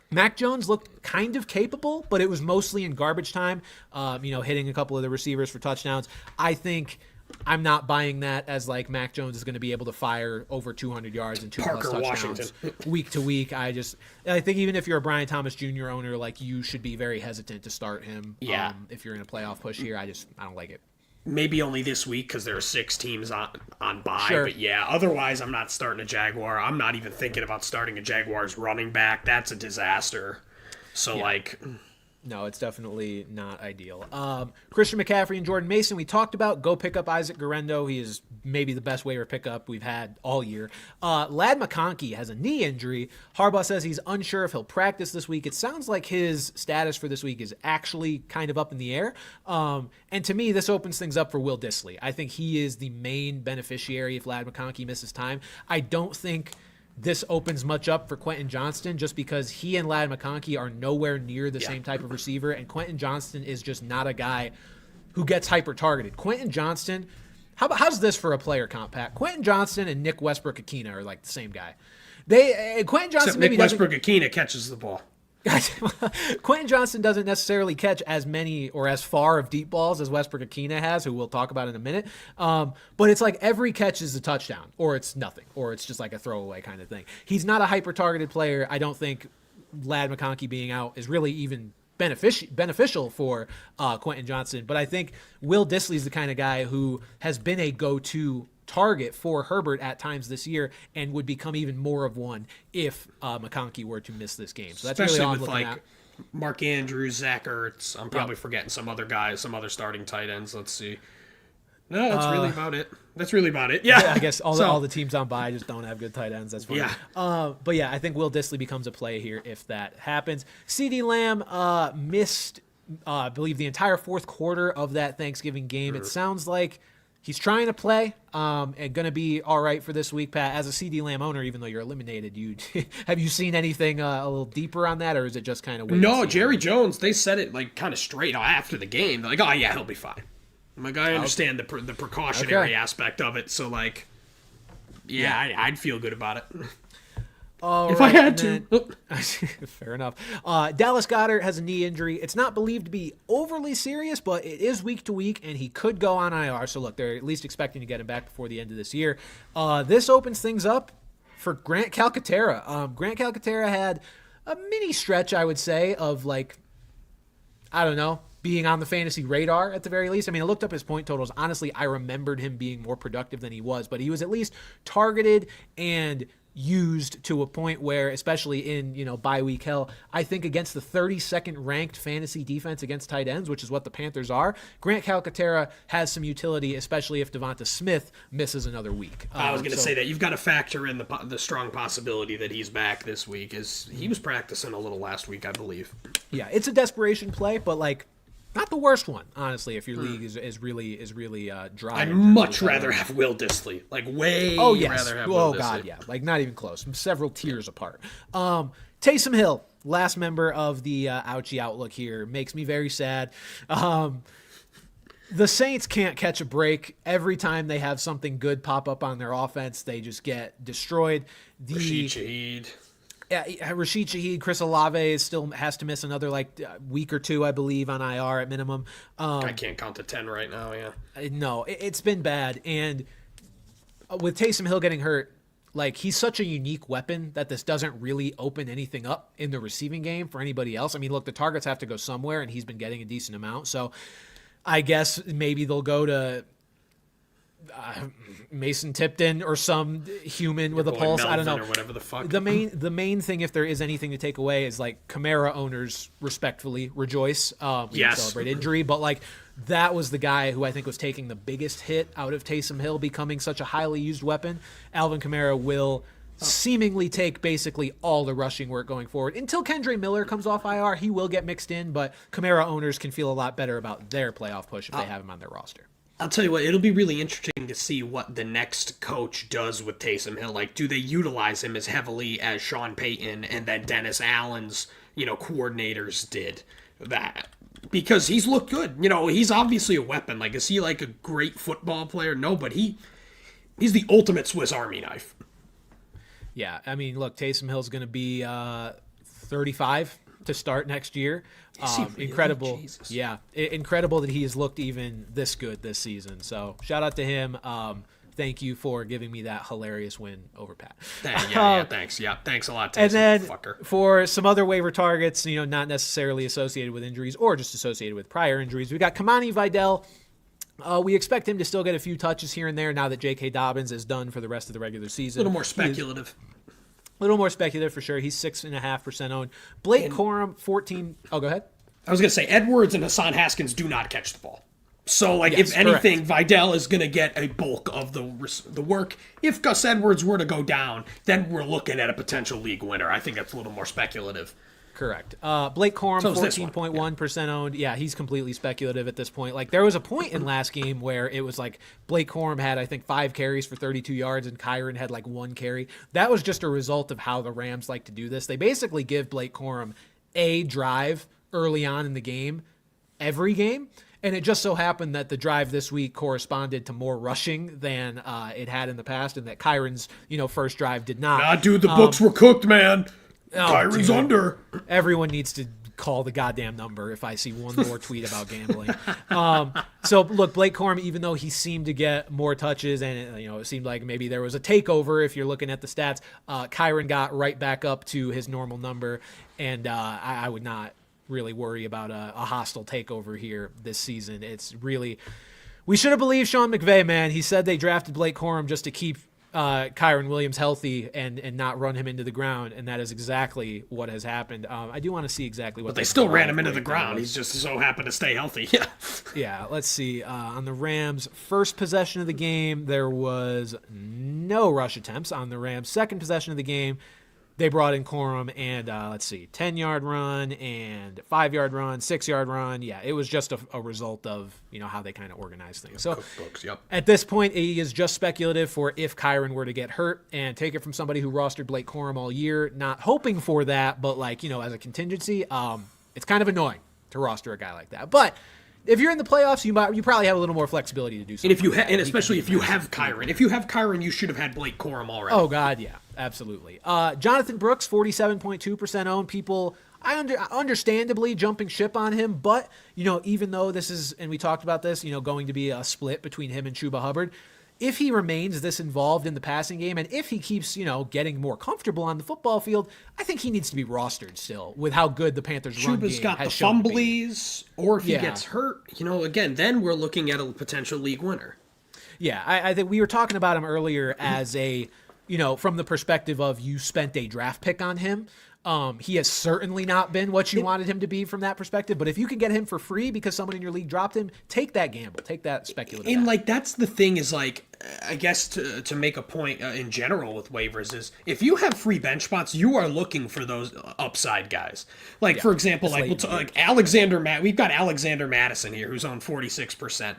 A: Mac Jones looked kind of capable, but it was mostly in garbage time, hitting a couple of the receivers for touchdowns. I think I'm not buying that as like Mac Jones is going to be able to fire over 200 yards and 2+ touchdowns
B: Washington.
A: week to week. I think even if you're a Brian Thomas Jr. owner, like you should be very hesitant to start him.
B: Yeah.
A: If you're in a playoff push here, I don't like it.
B: Maybe only this week because there are 6 teams on bye.
A: Sure.
B: But yeah, otherwise I'm not starting a Jaguar. I'm not even thinking about starting a Jaguars running back. That's a disaster. So,
A: No, it's definitely not ideal. Christian McCaffrey and Jordan Mason, we talked about. Go pick up Isaac Guerrero. He is maybe the best waiver pickup we've had all year. Ladd McConkey has a knee injury. Harbaugh says he's unsure if he'll practice this week. It sounds like his status for this week is actually kind of up in the air. And to me, this opens things up for Will Dissly. I think he is the main beneficiary if Ladd McConkey misses time. I don't think this opens much up for Quentin Johnston just because he and Ladd McConkey are nowhere near the same type of receiver, and Quentin Johnston is just not a guy who gets hyper-targeted. Quentin Johnston, how's this for a player comp, Pat? Quentin Johnston and Nick Westbrook-Akina are like the same guy. Quentin Johnston
B: except
A: maybe
B: Nick Westbrook-Akina catches the ball.
A: Quentin Johnston doesn't necessarily catch as many or as far of deep balls as Westbrook-Akina has, who we'll talk about in a minute. But it's like every catch is a touchdown, or it's nothing, or it's just like a throwaway kind of thing. He's not a hyper-targeted player. I don't think Ladd McConkey being out is really even beneficial for Quentin Johnston. But I think Will Dissly is the kind of guy who has been a go-to target for Herbert at times this year and would become even more of one if McConkey were to miss this game. So that's
B: especially
A: really all I'm
B: with
A: looking at.
B: Mark Andrews, Zach Ertz. I'm probably forgetting some other guys, some other starting tight ends. Let's see. No, that's really about it. That's really about it. Yeah,
A: I guess all the teams on bye just don't have good tight ends. That's fine.
B: Yeah.
A: But yeah, I think Will Dissly becomes a play here if that happens. CeeDee Lamb missed, I believe, the entire fourth quarter of that Thanksgiving game. It sounds like he's trying to play and going to be all right for this week, Pat. As a CeeDee Lamb owner, even though you're eliminated, have you seen anything a little deeper on that, or is it just kind of
B: No, Jerry Jones, they said it like kind of straight after the game. They're like, oh, yeah, he'll be fine. I'm like, I understand the precautionary aspect of it, so like, I'd feel good about it. If I had to.
A: Fair enough. Dallas Goedert has a knee injury. It's not believed to be overly serious, but it is week to week, and he could go on IR. So, look, they're at least expecting to get him back before the end of this year. This opens things up for Grant Calcaterra. Grant Calcaterra had a mini stretch, I would say, of like, I don't know, being on the fantasy radar at the very least. I mean, I looked up his point totals. Honestly, I remembered him being more productive than he was, but he was at least targeted and used to a point where, especially in, bye week hell, I think against the 32nd ranked fantasy defense against tight ends, which is what the Panthers are, Grant Calcaterra has some utility, especially if Devonta Smith misses another week.
B: I was going to say that you've got to factor in the strong possibility that he's back this week, as he was practicing a little last week, I believe.
A: Yeah, it's a desperation play, but like, not the worst one, honestly, if your league is really dry.
B: I'd much rather have Will Dissly. Like, way rather have Will Dissly.
A: God, yeah. Like, not even close. Several tiers apart. Taysom Hill, last member of the Ouchie Outlook here, makes me very sad. The Saints can't catch a break. Every time they have something good pop up on their offense, they just get destroyed.
B: Rashid Shaheed.
A: Yeah, Rashid Shaheed, Chris Olave still has to miss another week or two, I believe, on IR at minimum.
B: I can't count to 10 right now. Yeah.
A: No, it's been bad, and with Taysom Hill getting hurt, like, he's such a unique weapon that this doesn't really open anything up in the receiving game for anybody else. I mean, look, the targets have to go somewhere, and he's been getting a decent amount. So, I guess maybe they'll go to Mason Tipton or some human with a pulse.
B: Melvin,
A: I don't know.
B: Or whatever the fuck.
A: The main thing, if there is anything to take away, is like Kamara owners respectfully rejoice.
B: Yes.
A: Celebrate injury, but like that was the guy who I think was taking the biggest hit out of Taysom Hill becoming such a highly used weapon. Alvin Kamara will seemingly take basically all the rushing work going forward. Until Kendre Miller comes off IR, he will get mixed in, but Kamara owners can feel a lot better about their playoff push if they have him on their roster.
B: I'll tell you what, it'll be really interesting to see what the next coach does with Taysom Hill. Like, do they utilize him as heavily as Sean Payton and then Dennis Allen's, coordinators did that? Because he's looked good. He's obviously a weapon. Like, is he like a great football player? No, but he's the ultimate Swiss Army knife.
A: Yeah, I mean, look, Taysom Hill's going to be 35 to start next year.
B: Really?
A: Incredible.
B: Jesus.
A: Yeah, incredible that he has looked even this good this season. So shout out to him. Thank you for giving me that hilarious win over Pat.
B: Thanks. Yeah, thanks a lot, Taysom,
A: and then
B: fucker.
A: For some other waiver targets, not necessarily associated with injuries or just associated with prior injuries, we got Kamani Vidal. We expect him to still get a few touches here and there now that J.K. Dobbins is done for the rest of the regular season.
B: A little more speculative.
A: A little more speculative for sure. He's 6.5% owned. Blake Corum, 14. Oh, go ahead.
B: I was going to say, Edwards and Hassan Haskins do not catch the ball. So, like,
A: Yes,
B: if anything,
A: correct.
B: Vidal is going to get a bulk of the work. If Gus Edwards were to go down, then we're looking at a potential league winner. I think that's a little more speculative.
A: Correct. Blake Corum,
B: So is this one.
A: 14.1% owned. Yeah, he's completely speculative at this point. Like, there was a point in last game where it was like Blake Corum had, I think, 5 carries for 32 yards and Kyren had like 1 carry. That was just a result of how the Rams like to do this. They basically give Blake Corum a drive early on in the game, every game. And it just so happened that the drive this week corresponded to more rushing than it had in the past, and that Kyren's first drive did not.
B: Nah, dude, the books were cooked, man. Kyren's
A: dude.
B: under.
A: Everyone needs to call the goddamn number if I see one more tweet about gambling. So look, Blake Corum, even though he seemed to get more touches and it seemed like maybe there was a takeover if you're looking at the stats, Kyren got right back up to his normal number, and I would not really worry about a hostile takeover here this season. It's really, we should have believed Sean McVay, man. He said they drafted Blake Corum just to keep Kyren Williams healthy and not run him into the ground, and that is exactly what has happened. I do want to see exactly what.
B: But they still ran him into the ground. He's just so happened to stay healthy. Yeah.
A: Yeah. Let's see. On the Rams' first possession of the game, there was no rush attempts. On the Rams' second possession of the game, they brought in Corum and, 10-yard run and 5-yard run, 6-yard run. Yeah, it was just a result of, how they kind of organize things. So
B: Cookbooks, yep.
A: At this point, he is just speculative for if Kyren were to get hurt, and take it from somebody who rostered Blake Corum all year, not hoping for that, but as a contingency, it's kind of annoying to roster a guy like that. But if you're in the playoffs, you probably have a little more flexibility to do something.
B: And especially if you have Kyren. If you have Kyren, you should have had Blake Corum already.
A: Oh, God, yeah. Absolutely. Jonathan Brooks, 47.2% owned. People, understandably jumping ship on him, but, even though this is, and we talked about this, going to be a split between him and Chuba Hubbard, if he remains this involved in the passing game, and if he keeps, getting more comfortable on the football field, I think he needs to be rostered still with how good the Panthers' run game
B: got
A: has
B: the
A: shown to be.
B: fumblies, or if he gets hurt, again, then we're looking at a potential league winner.
A: Yeah, I think we were talking about him earlier as a, from the perspective of you spent a draft pick on him. He has certainly not been what you wanted him to be from that perspective. But if you can get him for free because someone in your league dropped him, take that gamble, take that speculative.
B: And that's the thing is I guess to make a point in general with waivers is if you have free bench spots, you are looking for those upside guys. For example, we've got Alexander Madison here who's on 46%.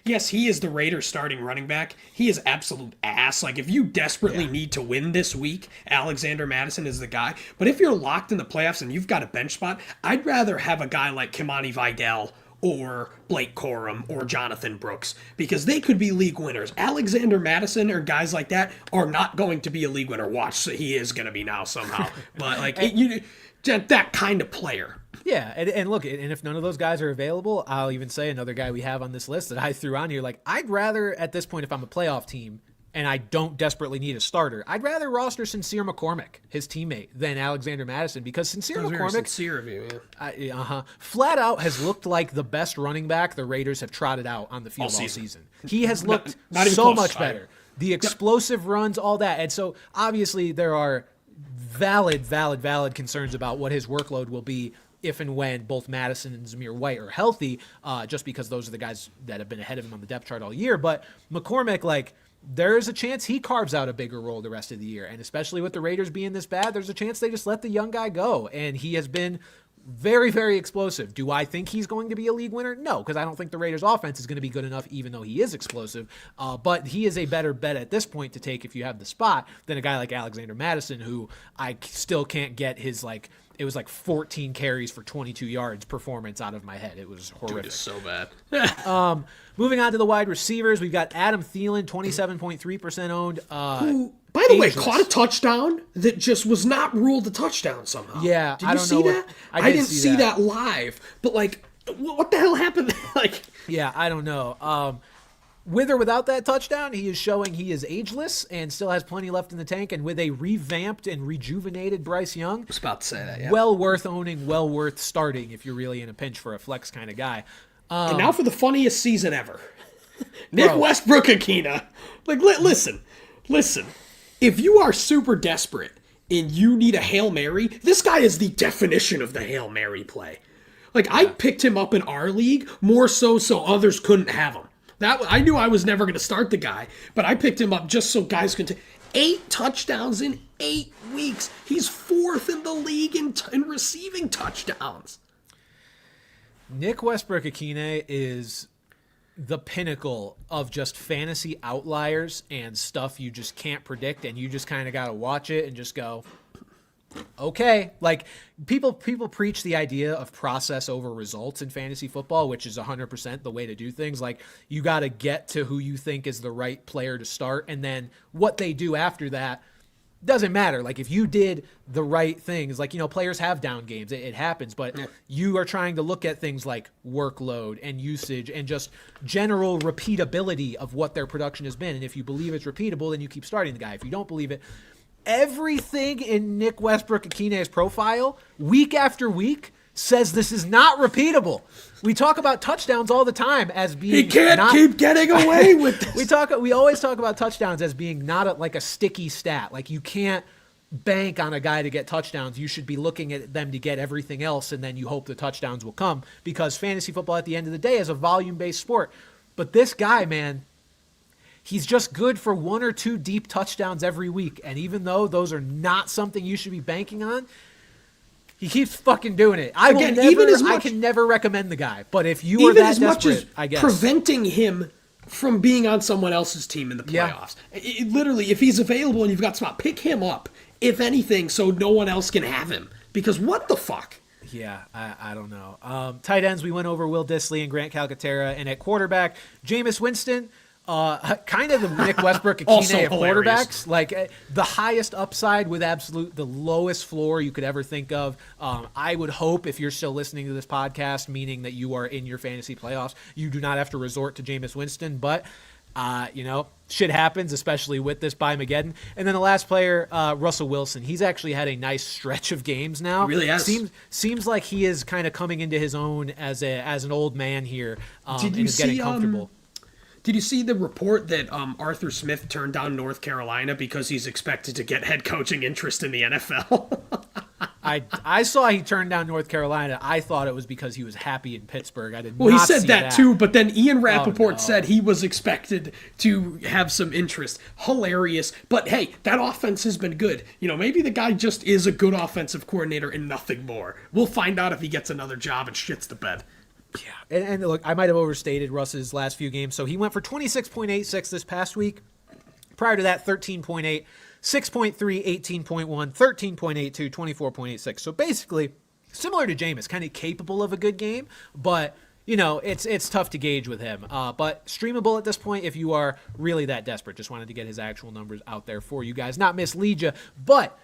B: Yes, he is the Raiders starting running back. He is absolute ass. If you desperately need to win this week, Alexander Madison is the guy. But if you're locked in the playoffs and you've got a bench spot, I'd rather have a guy like Kimani Vidal or Blake Corum or Jonathan Brooks, because they could be league winners. Alexander Madison or guys like that are not going to be a league winner. Watch, so he is going to be now somehow. But that kind of player.
A: Yeah, and look, and if none of those guys are available, I'll even say another guy we have on this list that I threw on here. I'd rather, at this point, if I'm a playoff team and I don't desperately need a starter, I'd rather roster Sincere McCormick, his teammate, than Alexander Madison, because Sincere McCormick,
B: sincere of you, yeah.
A: Flat out has looked like the best running back the Raiders have trotted out on the field all season. He has looked
B: not even
A: so
B: close.
A: much better. The explosive runs, all that. And so obviously there are valid concerns about what his workload will be if and when both Madison and Zamir White are healthy, just because those are the guys that have been ahead of him on the depth chart all year. But McCormick, there's a chance he carves out a bigger role the rest of the year. And especially with the Raiders being this bad, there's a chance they just let the young guy go. And he has been very, very explosive. Do I think he's going to be a league winner? No, because I don't think the Raiders offense is going to be good enough, even though he is explosive. But he is a better bet at this point to take if you have the spot than a guy like Alexander Madison, who I still can't get his, it was 14 carries for 22 yards performance out of my head. It was horrific.
B: Dude, it's so bad.
A: Moving on to the wide receivers, we've got Adam Thielen, 27.3% owned.
B: Who, by the way, caught a touchdown that just was not ruled a touchdown somehow.
A: Yeah,
B: did you see that? I didn't see that live. But what the hell happened?
A: Yeah, I don't know. With or without that touchdown, he is showing he is ageless and still has plenty left in the tank. And with a revamped and rejuvenated Bryce Young,
B: I was about to say that, yeah.
A: Well worth owning, well worth starting if you're really in a pinch for a flex kind of guy.
B: And now for the funniest season ever. Nick Westbrook-Akina. Like, listen. If you are super desperate and you need a Hail Mary, this guy is the definition of the Hail Mary play. Like, I picked him up in our league more so others couldn't have him. I knew I was never going to start the guy, but I picked him up just so guys could 8 touchdowns in 8 weeks. He's 4th in the league in receiving touchdowns.
A: Nick Westbrook-Akina is the pinnacle of just fantasy outliers and stuff you just can't predict, and you just kind of got to watch it and just go, okay. Like, people preach the idea of process over results in fantasy football, which is 100% the way to do things. Like, you got to get to who you think is the right player to start, and then what they do after that doesn't matter. Like, if you did the right things, like, players have down games. It happens, but you are trying to look at things like workload and usage and just general repeatability of what their production has been. And if you believe it's repeatable, then you keep starting the guy. If you don't believe it, everything in Nick Westbrook-Akina's profile, week after week, says this is not repeatable. We talk about touchdowns all the time as being
B: he can't keep getting away with this.
A: We always talk about touchdowns as being not like a sticky stat. Like, you can't bank on a guy to get touchdowns. You should be looking at them to get everything else, and then you hope the touchdowns will come, because fantasy football at the end of the day is a volume-based sport. But this guy, man, he's just good for 1 or 2 deep touchdowns every week. And even though those are not something you should be banking on, he keeps fucking doing it. I can never recommend the guy. But if you are that desperate, I guess.
B: Preventing him from being on someone else's team in the playoffs. Yeah. Literally, if he's available and you've got spot, pick him up, if anything, so no one else can have him. Because what the fuck?
A: Yeah, I don't know. Tight ends, we went over Will Dissly and Grant Calcaterra. And at quarterback, Jameis Winston. Kind of the Nick Westbrook-Akina of quarterbacks, like the highest upside with the lowest floor you could ever think of. I would hope, if you're still listening to this podcast, meaning that you are in your fantasy playoffs, you do not have to resort to Jameis Winston, but shit happens, especially with this bye Mageddon. And then the last player, Russell Wilson. He's actually had a nice stretch of games now.
B: He really has.
A: Seems like he is kind of coming into his own as an old man here, and is getting comfortable.
B: Did you see the report that Arthur Smith turned down North Carolina because he's expected to get head coaching interest in the NFL?
A: I saw he turned down North Carolina. I thought it was because he was happy in Pittsburgh. I did
B: well,
A: not
B: he said
A: see
B: that too, but then Ian Rappaport said he was expected to have some interest. Hilarious. But hey, that offense has been good. Maybe the guy just is a good offensive coordinator and nothing more. We'll find out if he gets another job and shits the bed.
A: Yeah, and look, I might have overstated Russ's last few games. So he went for 26.86 this past week. Prior to that, 13.8, 6.3, 18.1, 13.82, 24.86. So basically, similar to Jameis, kind of capable of a good game, but it's tough to gauge with him. But streamable at this point if you are really that desperate. Just wanted to get his actual numbers out there for you guys, not mislead you, but.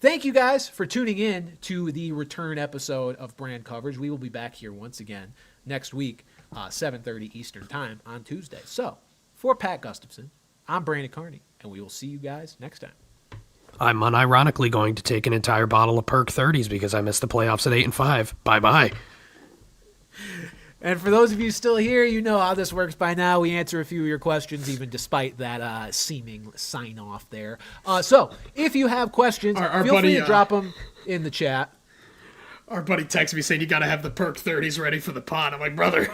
A: Thank you guys for tuning in to the return episode of Brand Coverage. We will be back here once again next week, 7:30 Eastern Time on Tuesday. So, for Pat Gustafson, I'm Brandon Carney, and we will see you guys next time.
B: I'm unironically going to take an entire bottle of Perk 30s because I missed the playoffs at 8-5. Bye-bye.
A: And for those of you still here, you know how this works by now. We answer a few of your questions, even despite that seeming sign-off there. So, if you have questions, feel free to drop them in the chat.
B: Our buddy texted me saying, you got to have the Perk 30s ready for the pod. I'm like, brother.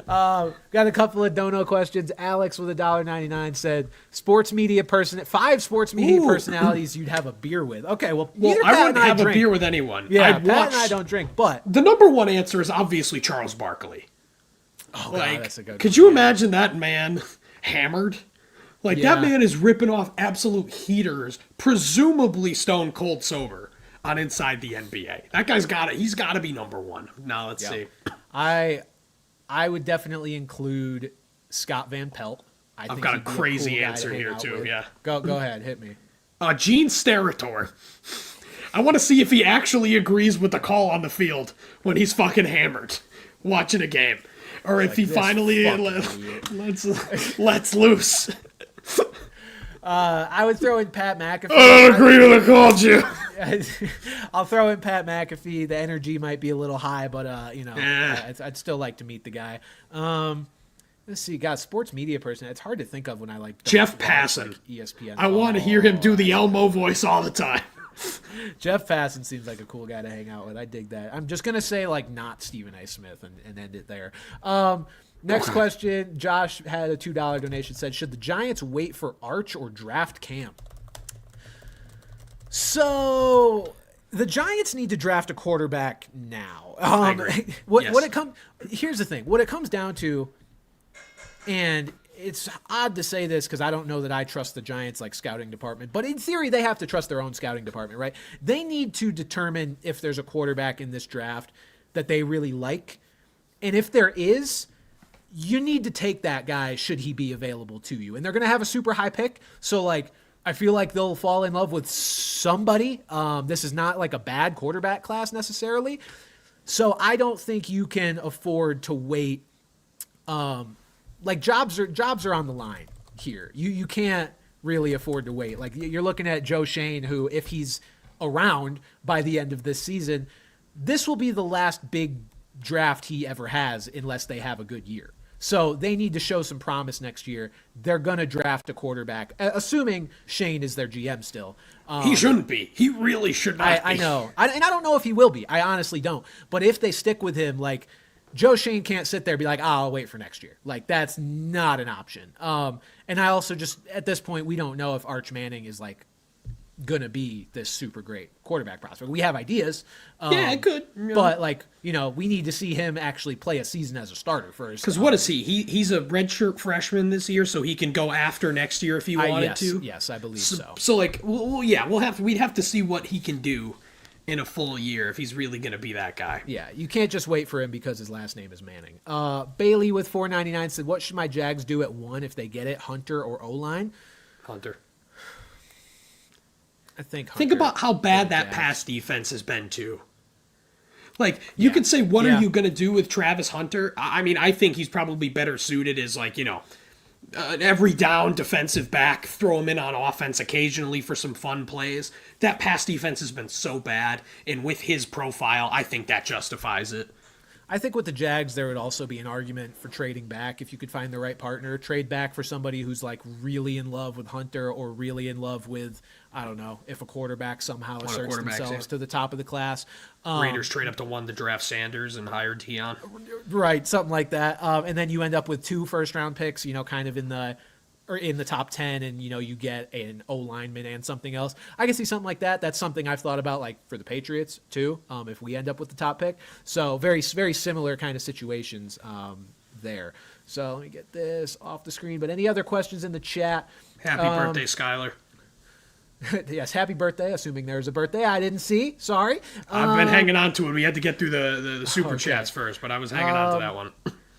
A: Got a couple of dono questions. Alex with $1.99 said, 5 sports media personalities you'd have a beer with. Okay, well
B: I wouldn't have a beer with anyone.
A: Yeah, Pat and I don't drink, but...
B: The number one answer is obviously Charles Barkley.
A: Oh, God, that's a good one.
B: Could you imagine that man hammered? That man is ripping off absolute heaters, presumably stone cold sober. On Inside the NBA. That guy's he's got to be number one. Now, let's see.
A: I would definitely include Scott Van Pelt.
B: I've got a crazy answer here, too. With. Yeah.
A: Go ahead. Hit me.
B: Gene Steratore. I want to see if he actually agrees with the call on the field when he's fucking hammered watching a game. Or if he finally lets loose.
A: I would throw in Pat McAfee.
B: I don't agree with the called you.
A: I'll throw in Pat McAfee. The energy might be a little high, but I'd still like to meet the guy. Let's see, God, sports media person. It's hard to think of when I like
B: Jeff Passan.
A: Like ESPN.
B: I want to hear him do the Elmo voice all the time.
A: Jeff Passan seems like a cool guy to hang out with. I dig that. I'm just gonna say like not Stephen A. Smith and end it there. Next question. Josh had a $2 donation. Said, should the Giants wait for Arch or draft Cam? So the Giants need to draft a quarterback now.
B: I agree.
A: Here's the thing. What it comes down to, and it's odd to say this because I don't know that I trust the Giants like scouting department, but in theory they have to trust their own scouting department, right? They need to determine if there's a quarterback in this draft that they really like, and if there is, you need to take that guy should he be available to you. And they're going to have a super high pick, so like I feel like they'll fall in love with somebody. This is not like a bad quarterback class necessarily, so I don't think you can afford to wait. Like jobs are on the line here. You can't really afford to wait. Like you're looking at Joe Shane, who if he's around by the end of this season, this will be the last big draft he ever has unless they have a good year. So they need to show some promise next year. They're going to draft a quarterback, assuming Shane is their GM still.
B: He shouldn't be. He really should not be.
A: I know. And I don't know if he will be. I honestly don't. But if they stick with him, like, Joe Shane can't sit there and be like, I'll wait for next year. Like, that's not an option. And I also just, at this point, we don't know if Arch Manning is, like, going to be this super great quarterback prospect. We have ideas.
B: Yeah, it could.
A: But, like, we need to see him actually play a season as a starter first.
B: Because what is he? He's a redshirt freshman this year, so he can go after next year if he wanted to?
A: Yes, I believe so.
B: So, like, we'd have to see what he can do in a full year if he's really going to be that guy.
A: Yeah, you can't just wait for him because his last name is Manning. Bailey with $4.99 said, what should my Jags do at 1 if they get it, Hunter or O-line?
B: Hunter.
A: I think Hunter.
B: Think about how bad that pass defense has been, too. Like, you could say, what are you going to do with Travis Hunter? I mean, I think he's probably better suited as, like, an every down defensive back, throw him in on offense occasionally for some fun plays. That pass defense has been so bad, and with his profile, I think that justifies it.
A: I think with the Jags, there would also be an argument for trading back if you could find the right partner. Trade back for somebody who's like really in love with Hunter or really in love with, I don't know, if a quarterback somehow asserts themselves to the top of the class.
B: Raiders trade up to 1 to draft Sanders and hire Tion.
A: Right, something like that. And then you end up with 2 first-round picks, kind of in the top 10, and you get an O lineman and something else. I can see something like that. That's something I've thought about, like for the Patriots too. If we end up with the top pick, so very very similar kind of situations there. So let me get this off the screen. But any other questions in the chat?
B: Happy birthday, Skyler.
A: Yes, happy birthday. Assuming there's a birthday I didn't see. Sorry.
B: I've been hanging on to it. We had to get through the super chats first, but I was hanging on to that one.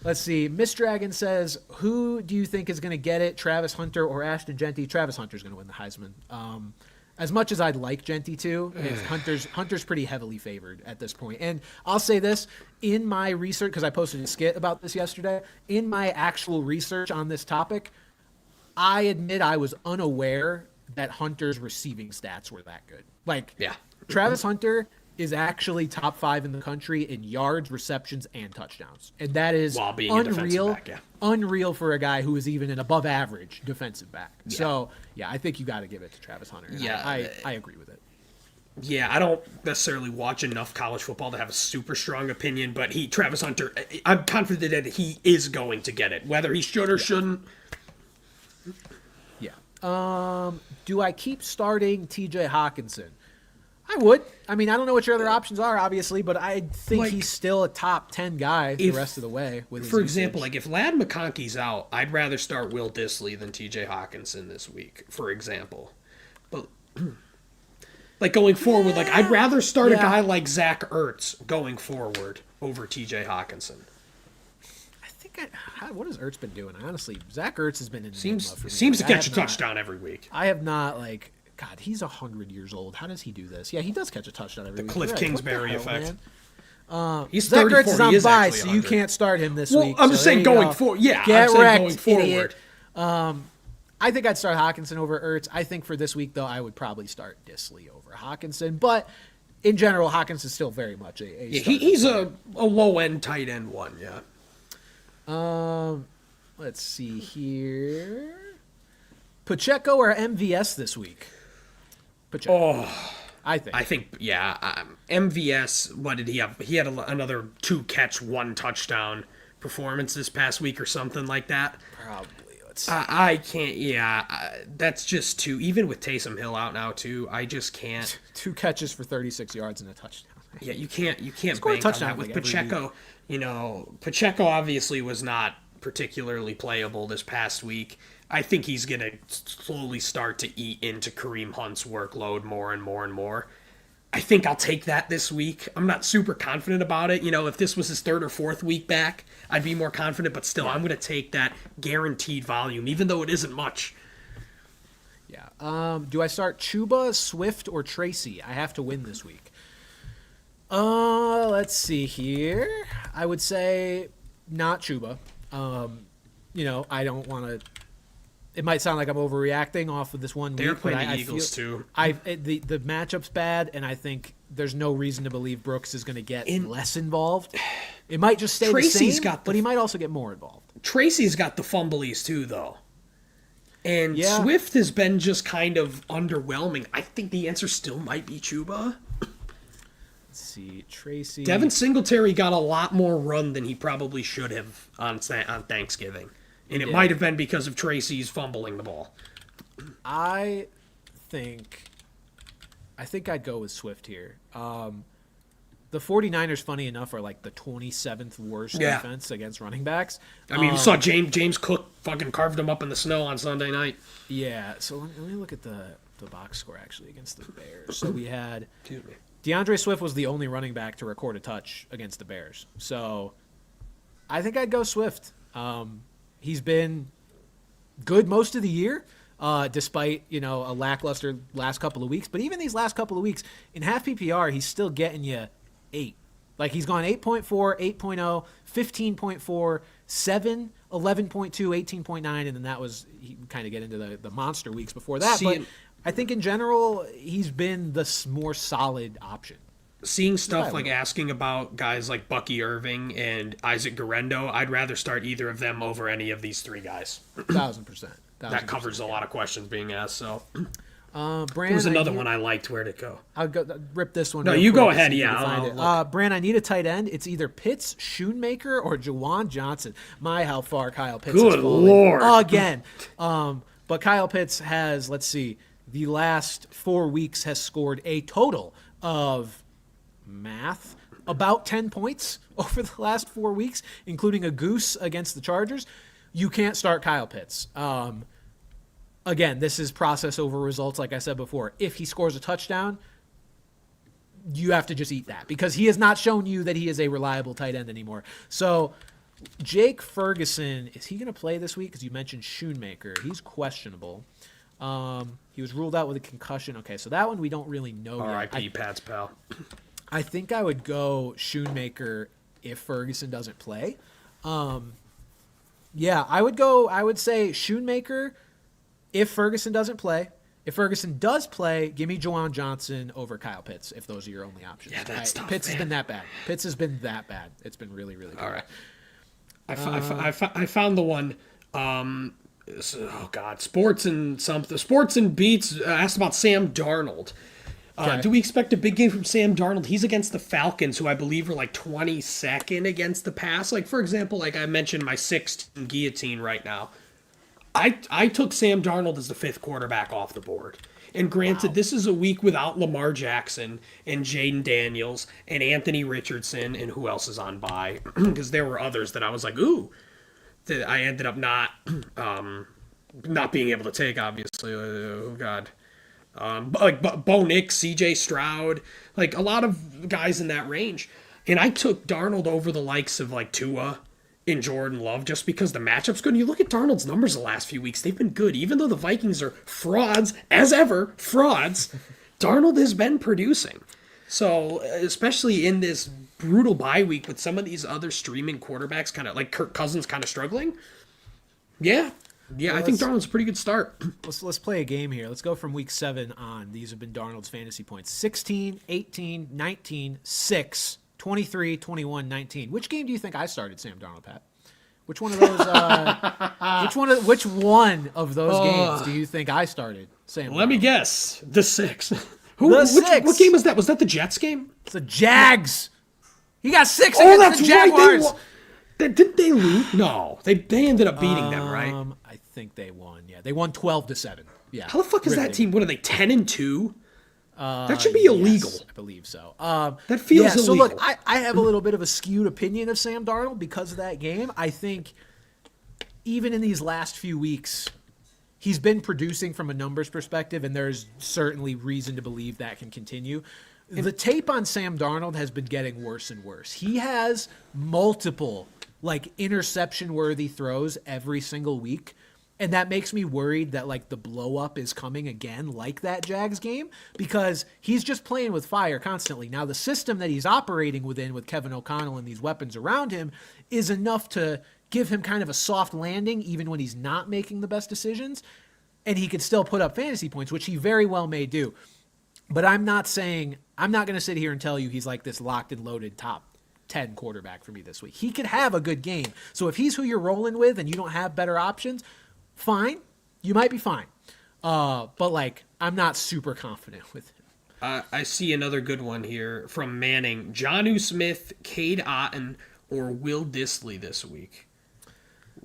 A: Let's see. Miss Dragon says, who do you think is going to get it, Travis Hunter or Ashton Genty? Travis Hunter's going to win the Heisman. As much as I'd like Genty to, Hunter's pretty heavily favored at this point. And I'll say this, in my research, because I posted a skit about this yesterday, in my actual research on this topic, I admit I was unaware that Hunter's receiving stats were that good. Like, Travis Hunter is actually top 5 in the country in yards, receptions, and touchdowns. And that is
B: while being
A: unreal,
B: back,
A: unreal for a guy who is even an above average defensive back. Yeah. So, I think you got to give it to Travis Hunter. I agree with it.
B: Yeah, I don't necessarily watch enough college football to have a super strong opinion, but Travis Hunter, I'm confident that he is going to get it, whether he should or shouldn't.
A: Yeah. Do I keep starting TJ Hawkinson? I would. I mean, I don't know what your other options are, obviously, but I think he's still a top 10 guy the rest of the way.
B: For example, like if Ladd McConkey's out, I'd rather start Will Dissly than TJ Hawkinson this week, for example. But like going forward, like I'd rather start a guy like Zach Ertz going forward over TJ Hawkinson.
A: I think what has Ertz been doing? Honestly, Zach Ertz has been in
B: seems to catch a touchdown every week.
A: I have not God, he's 100 years old. How does he do this? Yeah, he does catch a touchdown every week.
B: The Cliff Kingsbury effect.
A: He's Zach Ertz is on bye, so you can't start him this week.
B: I'm just saying going forward. Yeah,
A: Get wrecked,
B: going forward.
A: Idiot. I think I'd start Hawkinson over Ertz. I think for this week, though, I would probably start Disley over Hawkinson. But in general, Hawkinson's still very much a
B: he's a low-end tight end one, yeah.
A: Let's see here. Pacheco or MVS this week? Pacheco. I think,
B: MVS, what did he have? He had another 2-catch, 1-touchdown performance this past week or something like that.
A: Probably.
B: I can't, that's just too, even with Taysom Hill out now too, I just can't.
A: 2 catches for 36 yards and a touchdown.
B: Yeah, you can't bank on that with Pacheco. Pacheco obviously was not particularly playable this past week. I think he's going to slowly start to eat into Kareem Hunt's workload more and more and more. I think I'll take that this week. I'm not super confident about it. If this was his 3rd or 4th week back, I'd be more confident, but still, I'm going to take that guaranteed volume, even though it isn't much.
A: Yeah. Do I start Chuba, Swift, or Tracy? I have to win this week. Let's see here. I would say not Chuba. I don't want to. It might sound like I'm overreacting off of this one
B: They're
A: week,
B: playing
A: but
B: the
A: I
B: Eagles
A: feel,
B: too.
A: The matchup's bad, and I think there's no reason to believe Brooks is going to get less involved. It might just stay the same, but he might also get more involved.
B: Tracy's got the fumblies too, though. And Swift has been just kind of underwhelming. I think the answer still might be Chuba.
A: Let's see, Tracy.
B: Devin Singletary got a lot more run than he probably should have on Thanksgiving. And it might have been because of Tracy's fumbling the ball.
A: I think I'd go with Swift here. The 49ers, funny enough, are like the 27th worst defense against running backs.
B: I mean, you saw James Cook fucking carved him up in the snow on Sunday night.
A: Yeah, so let me look at the box score, actually, against the Bears. So we had DeAndre Swift was the only running back to record a touch against the Bears. So I think I'd go Swift. He's been good most of the year, despite, a lackluster last couple of weeks. But even these last couple of weeks, in half PPR, he's still getting you 8. Like, he's gone 8.4, 8.0, 15.4, 7, 11.2, 18.9, and then that was, he kind of get into the monster weeks before that. But I think in general, he's been the more solid option.
B: Seeing stuff like asking about guys like Bucky Irving and Isaac Guerrero, I'd rather start either of them over any of these 3 guys.
A: 1,000%.
B: That covers a lot of questions being asked. So,
A: Bran,
B: there's another one I liked. Where'd it go?
A: I'll go rip this one.
B: No, you go ahead. Yeah,
A: Bran, I need a tight end. It's either Pitts, Schoonmaker, or Jawan Johnson. How far Kyle Pitts has fallen.
B: Good Lord.
A: Again. But Kyle Pitts has, let's see, the last 4 weeks has scored a total of about 10 points over the last 4 weeks, including a goose against the Chargers. You can't start Kyle Pitts. Again, this is process over results, like I said before. If he scores a touchdown, you have to just eat that because he has not shown you that he is a reliable tight end anymore. So Jake Ferguson, is he going to play this week? Because you mentioned Schoonmaker. He's questionable. He was ruled out with a concussion. Okay, so that one we don't really know yet.
B: R.I.P. Pat's pal.
A: I think I would go Schoonmaker if Ferguson doesn't play. I would say Schoonmaker if Ferguson doesn't play. If Ferguson does play, give me Jawan Johnson over Kyle Pitts if those are your only options.
B: Yeah, that's tough,
A: Pitts
B: man.
A: has been that bad. Pitts has been that bad. It's been really, really good.
B: All right. I found the one. Sports and Beats asked about Sam Darnold. Do we expect a big game from Sam Darnold? He's against the Falcons, who I believe are like 22nd against the pass. Like, for example, like I mentioned, my 6th guillotine right now. I took Sam Darnold as the 5th quarterback off the board. And granted, This is a week without Lamar Jackson and Jaden Daniels and Anthony Richardson and who else is on bye. Because there were others that I was like, ooh, that I ended up not being able to take, obviously. Oh, God. Like Bo Nix, C.J. Stroud, like a lot of guys in that range. And I took Darnold over the likes of like Tua and Jordan Love just because the matchup's good. And you look at Darnold's numbers the last few weeks, they've been good. Even though the Vikings are frauds, as ever, Darnold has been producing. So, especially in this brutal bye week with some of these other streaming quarterbacks kind of like Kirk Cousins kind of struggling. Yeah, Yeah, I think Darnold's a pretty good start.
A: Let's play a game here. Let's go from week 7 on. These have been Darnold's fantasy points. 16, 18, 19, 6, 23, 21, 19. Which game do you think I started Sam Darnold, Pat? Which one of those which one of those games do you think I started Sam Darnold?
B: Let me guess. The 6.
A: Six.
B: What game was that? Was that the Jets game?
A: It's the Jags. He got 6 against the Jaguars.
B: Right. Didn't they lose? No. They ended up beating them, right?
A: I think they won. Yeah, they won 12-7. Yeah.
B: How the fuck is that team? What are they, 10-2? That should be illegal.
A: Yes, I believe so.
B: That feels illegal.
A: So look, I have a little bit of a skewed opinion of Sam Darnold because of that game. I think even in these last few weeks, he's been producing from a numbers perspective, and there's certainly reason to believe that can continue. The tape on Sam Darnold has been getting worse and worse. He has multiple interception-worthy throws every single week. And that makes me worried that the blow up is coming again, like that Jags game, because he's just playing with fire constantly. Now, the system that he's operating within with Kevin O'Connell and these weapons around him is enough to give him kind of a soft landing, even when he's not making the best decisions. And he could still put up fantasy points, which he very well may do. But I'm not going to sit here and tell you he's like this locked and loaded top 10 quarterback for me this week. He could have a good game. So if he's who you're rolling with and you don't have better options, fine. You might be fine. But I'm not super confident with him.
B: I see another good one here from Manning. Jonnu Smith, Cade Otton, or Will Dissly this week.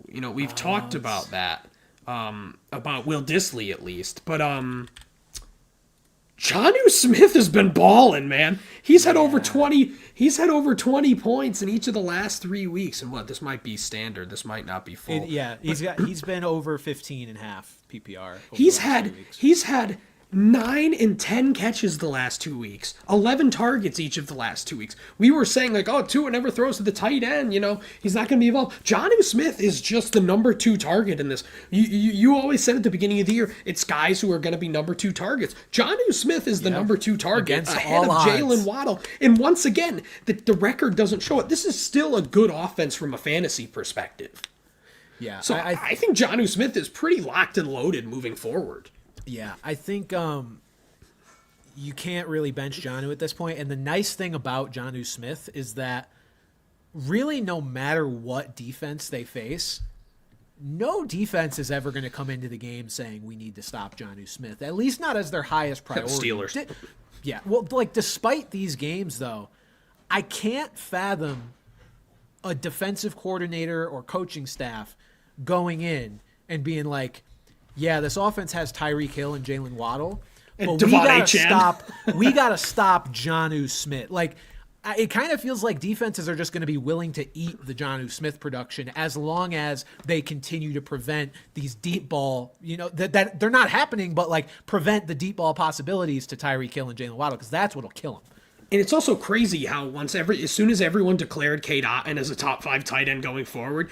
B: We've talked about that. About Will Dissly at least. But Jonnu Smith has been balling, man. He's had over 20 points in each of the last 3 weeks. And this might be standard. This might not be full.
A: He's been over 15.5 PPR.
B: He's had 9 and 10 catches the last 2 weeks, 11 targets each of the last 2 weeks. We were saying Tua never throws to the tight end. He's not going to be involved. Jonnu Smith is just the number 2 target in this. You always said at the beginning of the year, it's guys who are going to be number 2 targets. Jonnu Smith is the number 2 target ahead of Jalen Waddle. And once again, the record doesn't show it. This is still a good offense from a fantasy perspective.
A: Yeah.
B: So I think Jonnu Smith is pretty locked and loaded moving forward.
A: Yeah, I think you can't really bench Jonnu at this point. And the nice thing about Jonnu Smith is that really no matter what defense they face, no defense is ever going to come into the game saying we need to stop Jonnu Smith, at least not as their highest priority.
B: Steelers.
A: Yeah, well, despite these games, though, I can't fathom a defensive coordinator or coaching staff going in and being like, yeah, this offense has Tyreek Hill and Jalen Waddle, but we gotta stop Jonnu Smith. It kind of feels like defenses are just going to be willing to eat the Jonnu Smith production as long as they continue to prevent these deep ball, that they're not happening, but prevent the deep ball possibilities to Tyreek Hill and Jalen Waddle, because that's what'll kill them.
B: And it's also crazy how as soon as everyone declared Cade Otton as a top 5 tight end going forward,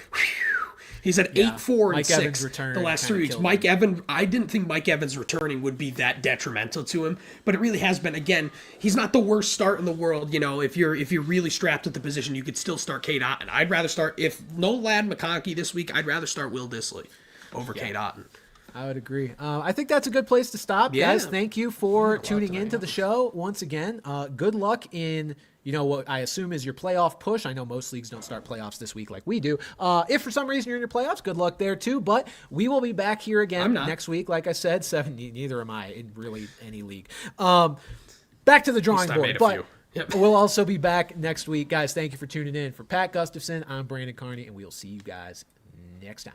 B: he's at 8-4 and 6 the last 3 weeks. Mike Evans, I didn't think Mike Evans returning would be that detrimental to him, but it really has been. Again, he's not the worst start in the world. If you're really strapped at the position, you could still start Cade Otton. I'd rather start, if no Lad McConkey this week, I'd rather start Will Dissly over Cade Otton.
A: I would agree. I think that's a good place to stop. Yeah. Guys, thank you for tuning into the show once again. Good luck in what I assume is your playoff push. I know most leagues don't start playoffs this week like we do. If for some reason you're in your playoffs, good luck there too. But we will be back here again next week. Like I said, neither am I in really any league. Back to the drawing board. But we'll also be back next week. Guys, thank you for tuning in. For Pat Gustafson, I'm Brandon Carney, and we'll see you guys next time.